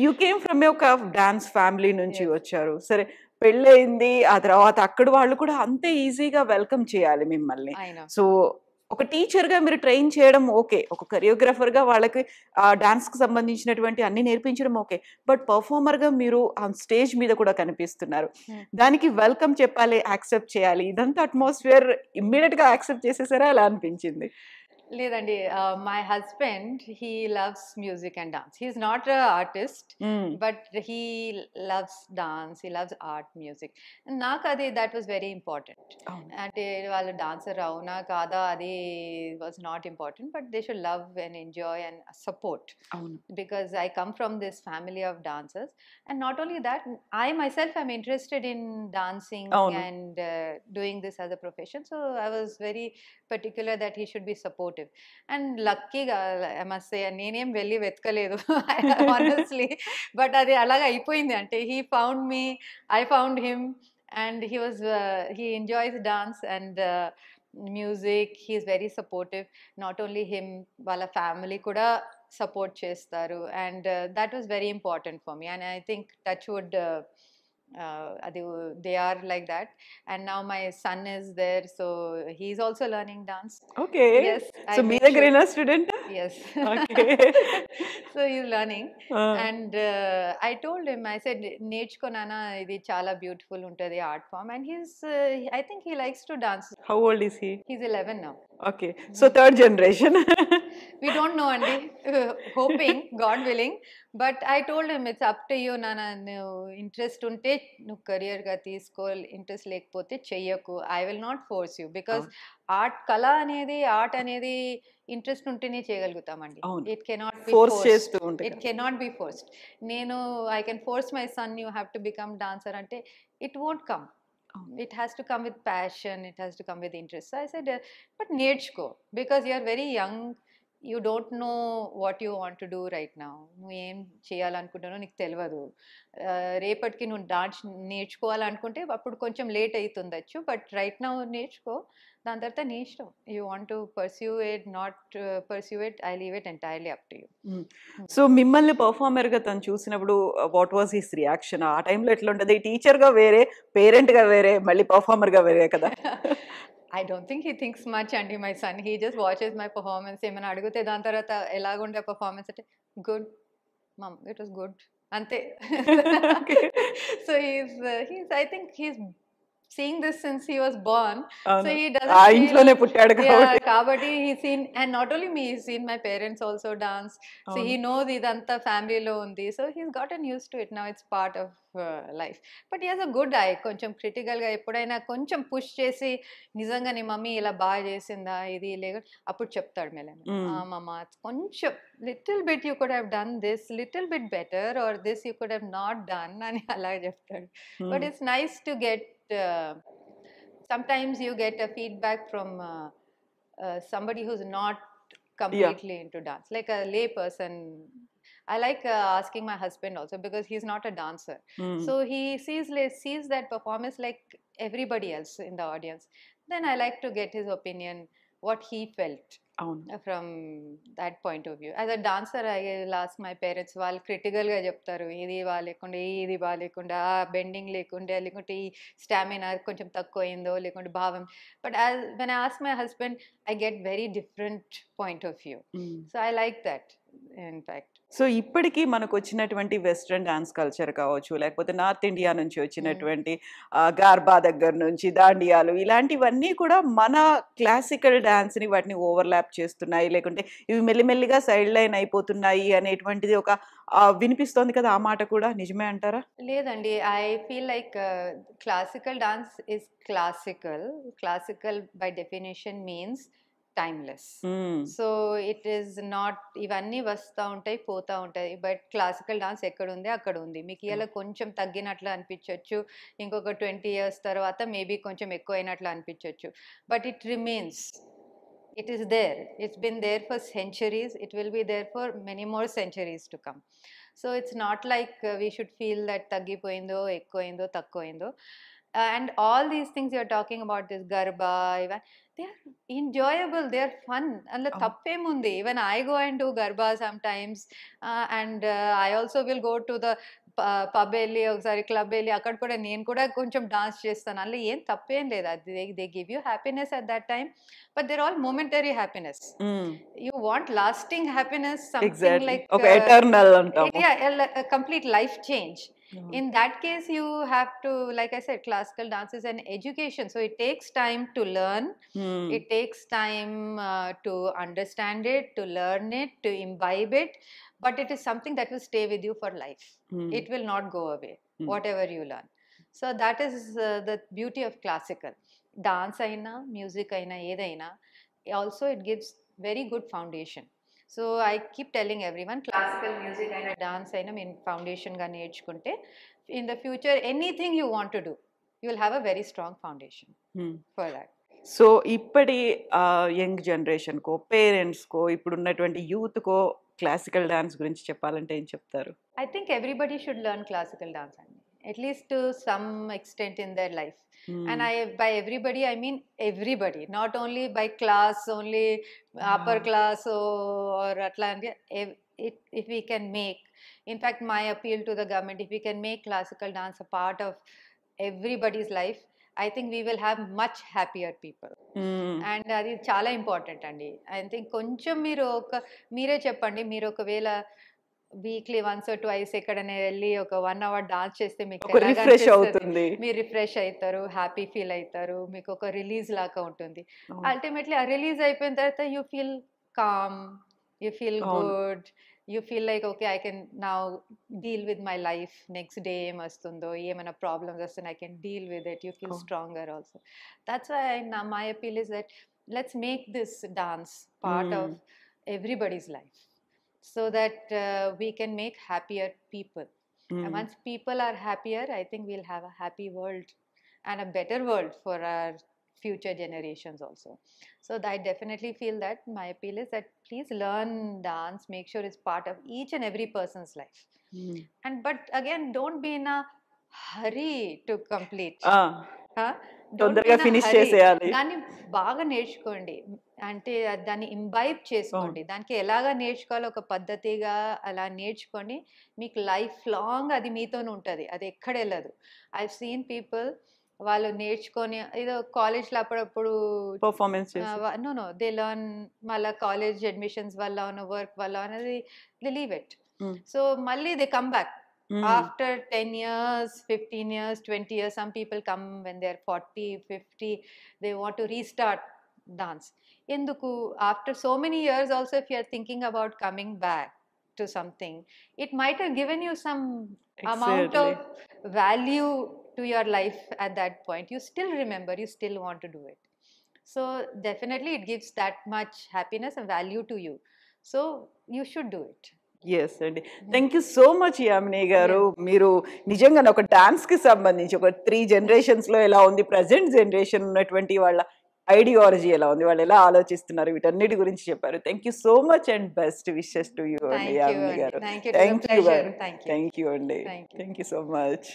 S1: యూ కేమ్ ఫ్రమ్ ఒక డాన్స్ ఫ్యామిలీ నుంచి వచ్చారు, సరే పెళ్ళయింది, ఆ తర్వాత అక్కడ వాళ్ళు కూడా అంతే ఈజీగా వెల్కమ్ చేయాలి మిమ్మల్ని. సో ఒక టీచర్గా మీరు ట్రైన్ చేయడం ఓకే, ఒక కొరియోగ్రాఫర్గా వాళ్ళకి ఆ డాన్స్కి సంబంధించినటువంటి అన్ని నేర్పించడం ఓకే, బట్ పర్ఫార్మర్గా మీరు ఆ స్టేజ్ మీద కూడా కనిపిస్తున్నారు, దానికి వెల్కమ్ చెప్పాలి, యాక్సెప్ట్ చేయాలి, ఇదంతా అట్మాస్ఫియర్ ఇమ్మీడియట్గా యాక్సెప్ట్ చేసేసారా? ఎలా అనిపించింది?
S2: లేదండి. My husband he loves music and dance. He is not a artist. But he loves dance, he loves art, music. నాకు అది దట్ వాస్ వెరీ ఇంపార్టెంట్.
S1: అవును.
S2: అంటే వాళ్ళు డాన్సర్ అవునా కాదా అది was not important, but they should love and enjoy and support.
S1: అవును.
S2: Because I come from this family of dancers, and not only that, I myself am interested in dancing
S1: అవును.
S2: and doing this as a profession. So I was very particular that he should be supportive. And luckీగా I must say, నేనేం వెళ్ళి వెతకలేదు honestly, but అది అలాగా అయిపోయింది. అంటే he found me, I found him, and he enjoys dance and music. He is very supportive. Not only him, వాళ్ళ ఫ్యామిలీ కూడా సపోర్ట్ చేస్తారు. And that was very important for me. And I think touch wood అది they are like that. And now my son is there, so he is also learning dance.
S1: Okay.
S2: Yes,
S1: so
S2: I
S1: మీ
S2: make
S1: దగ్గరేనా
S2: sure.
S1: Student?
S2: Yes.
S1: Okay.
S2: So he's learning. And I told him, I said, నేర్చుకో నాన్న, ఇది చాలా బ్యూటిఫుల్ ఉంటుంది art form. And I think he likes to dance.
S1: How old is he?
S2: He's 11 now.
S1: Okay. So third generation.
S2: We don't know, Andy. Hoping, God willing. But I told him, it's up to you, Nana. నువ్వు ఇంట్రెస్ట్ ఉంటే నువ్వు కెరియర్గా తీసుకో, ఇంట్రెస్ట్ లేకపోతే చెయ్యకు. I will not force you, because కళ అనేది, ఆర్ట్ అనేది ఇంట్రెస్ట్ ఉంటేనే చేయగలుగుతామండి.
S1: అవును.
S2: It cannot be
S1: force
S2: forced.
S1: చేస్తూ ఉంటే
S2: ఇట్ కెనాట్ బి ఫోర్స్డ్. నేను I can force my son, you have to become dancer అంటే it won't come. It has to come with passion, it has to come with interest. So I said, but నేర్చుకో, because you are very young, you don't know what you want to do right now. నువ్వు ఏం చేయాలనుకుంటున్నావు నీకు తెలియదు. రేపటికి నువ్వు డాన్స్ నేర్చుకోవాలనుకుంటే అప్పుడు కొంచెం లేట్ అవుతుండొచ్చు, బట్ రైట్ నౌ నేర్చుకో, దాని తర్వాత నీ ఇష్టం. You want to pursue it, not pursue it, I leave it entirely up to you.
S1: So మిమ్మల్ని పర్ఫార్మర్గా తను చూసినప్పుడు వాట్ వాజ్ హిస్ రియాక్షన్? ఆ టైంలో ఎట్లా ఉంటుంది? టీచర్గా వేరే, పేరెంట్గా వేరే, మళ్ళీ పర్ఫార్మర్గా వేరే కదా.
S2: I don't think he thinks much, Andy, my son. He just watches my performance. ఏమైనా అడిగితే దాని తర్వాత ఎలాగుండే పర్ఫార్మెన్స్ అంటే good mum, it was good అంతే. So he's I think he's seeing this since he was born. So he doesn't
S1: ఆ
S2: feel,
S1: ఇంట్లోనే పుట్టాడు
S2: yeah,
S1: కాబట్టి.
S2: kabatti he's seen, and not only me, he's seen my parents also dance. So he knows idantha family lo undi, so he's gotten used to it. Now it's part of life. But he has a good eye. కొంచెం క్రిటికల్ గా ఎప్పుడైనా కొంచెం పుష్ చేసి, నిజంగా నీ మమ్మీ ఇలా బాగా చేసిందా ఇది లేక, అప్పుడు చెప్తాడు మెల్లగా, మమ్మ కొంచెం little bit you could have done this little bit better, or this you could have not done అని అలా చెప్తాడు. But it's nice to get, sometimes you get a feedback from somebody who's not completely into dance, like a lay person. I like asking my husband also, because he's not a dancer. So he sees that performance like everybody else in the audience. Then I like to get his opinion, what he felt from that point of view. As a dancer, I will ask my parents. వాళ్ళు క్రిటికల్గా చెప్తారు, ఇది బాగాలేకుండా, ఇది బాగాలేకుండా, బెండింగ్ లేకుండా, లేకుంటే ఈ స్టామినా కొంచెం తక్కువ అయిందో, లేకుంటే భావం. But when I ask my husband, I get very different point of view. So I like that, in fact.
S1: So ఇప్పటికీ మనకు వచ్చినటువంటి వెస్ట్రన్ డాన్స్ కల్చర్ కావచ్చు, లేకపోతే నార్త్ ఇండియా నుంచి వచ్చినటువంటి గార్బా దగ్గర నుంచి దాండియాలు, ఇలాంటివన్నీ కూడా మన క్లాసికల్ డాన్స్ని వాటిని ఓవర్లాప్ చేస్తున్నాయి, లేకుంటే ఇవి మెల్లిమెల్లిగా సైడ్ లైన్ అయిపోతున్నాయి అనేటువంటిది ఒక వినిపిస్తోంది కదా. ఆ మాట కూడా నిజమే అంటారా?
S2: లేదండి, I feel like classical dance is classical by definition means timeless. So it is not, ఇవన్నీ వస్తూ ఉంటాయి పోతూ ఉంటాయి, బట్ క్లాసికల్ డాన్స్ ఎక్కడుంది అక్కడ ఉంది. మీకు ఇలా కొంచెం తగ్గినట్లు అనిపించవచ్చు, ఇంకొక 20 years తర్వాత మేబీ కొంచెం ఎక్కువ అయినట్లు అనిపించవచ్చు, but it remains, it is there, it's been there for centuries, it will be there for many more centuries to come. So it's not like we should feel that తగ్గిపోయిందో ఎక్కువైందో తక్కువైందో. And all these things you're talking about, this garba, even they are enjoyable, they are fun, and tappem even I go and do garba sometimes, and I also will go to the pub వెళ్ళి ఒకసారి క్లబ్ వెళ్ళి అక్కడ కూడా నేను కూడా కొంచెం డాన్స్ చేస్తాను. అందులో ఏం తప్పేం లేదు, అది they give you happiness at that time, but they're all momentary happiness. You want lasting happiness, something like
S1: eternal,
S2: complete life change. In that case, you have to, like I said, classical dance is an education, so it takes time to learn. It takes time to understand it, to learn it, to imbibe it, but it is something that will stay with you for life. It will not go away, whatever you learn. So that is the beauty of classical dance aina, music aina, edaina. Also it gives very good foundation. So I keep telling everyone, classical music and dance aina mean foundation ga నేర్చుకుంటే in the future anything you want to do, you will have a very strong foundation for that.
S1: So ఇప్పటి యంగ్ జనరేషన్కో, పేరెంట్స్కో, ఇప్పుడు ఉన్నటువంటి యూత్కో క్లాసికల్ డాన్స్ గురించి చెప్పాలంటే ఏం చెప్తారు?
S2: I think everybody should learn classical dance, at least to some extent in their life. And by everybody I mean everybody, not only by class, only upper class or atla. If we can make, in fact my appeal to the government, if we can make classical dance a part of everybody's life, I think we will have much happier people. And అది చాలా ఇంపార్టెంట్ అండి. ఐ థింక్ కొంచెం మీరే చెప్పండి, మీరు ఒకవేళ వీక్లీ వన్స్ ఆర్ ట్వైస్ ఎక్కడనే వెళ్ళి ఒక 1 hour డాన్స్ చేస్తే మీకు
S1: రిఫ్రెష్ అవుతుంది,
S2: మీరు రిఫ్రెష్ అవుతారు, హ్యాపీ ఫీల్ అవుతారు, మీకు ఒక రిలీజ్ లాగా ఉంటుంది. అల్టిమేట్లీ ఆ రిలీజ్ అయిపోయిన తర్వాత you feel calm, you feel good, you feel like okay, I can now deal with my life. Next day em vastundo, emana problems vastundi, I can deal with it. You feel stronger also. That's why my appeal is that let's make this dance part of everybody's life, so that we can make happier people. And once people are happier, I think we'll have a happy world and a better world for our future generations also. So I definitely feel that my appeal is that please learn dance, make sure it's part of each and every person's life. And but again, don't be in a hurry to complete.
S1: తొందరగా ఫినిష్ చేసేయాలి.
S2: దాన్ని బాగా నేర్చుకోండి, అంటే దాన్ని ఇంబైబ్ చేసుకోండి, దానికి ఎలాగా నేర్చుకోవాలో ఒక పద్ధతిగా అలా నేర్చుకోండి. మీకు లైఫ్ లాంగ్ అది మీతోనే ఉంటుంది, అది ఎక్కడ వెళ్ళదు. ఐ సీన్ పీపుల్ వాళ్ళు నేర్చుకొని ఏదో కాలేజ్లో అప్పుడప్పుడు
S1: పర్ఫార్మెన్స్
S2: నో దే లర్న్, మళ్ళీ కాలేజ్ అడ్మిషన్స్ వల్ల ఉన్న వర్క్ వల్ల అనేది దే లీవ్ ఇట్. సో మళ్ళీ they come back after 10 years, 15 years, 20 years. Some people come when they're 40, 50, they want to restart dance. Enduku after so many years also, if you're thinking about coming back to something, it might have given you some amount of value to your life at that point. You still remember, you still want to do it. So definitely it gives that much happiness and value to you. So you should do it.
S1: Yes అండి, thank you so much Yamini garu. మీరు నిజంగా ఒక డాన్స్కి సంబంధించి ఒక 3 generations ఎలా ఉంది, ప్రజెంట్ జనరేషన్ ఉన్నటువంటి వాళ్ళ ఐడియాలజీ ఎలా ఉంది, వాళ్ళు ఎలా ఆలోచిస్తున్నారు, వీటన్నిటి గురించి చెప్పారు. Thank you so much and best wishes to you అండి యామిని గారు. థ్యాంక్ యూ అండి, థ్యాంక్ యూ సో మచ్.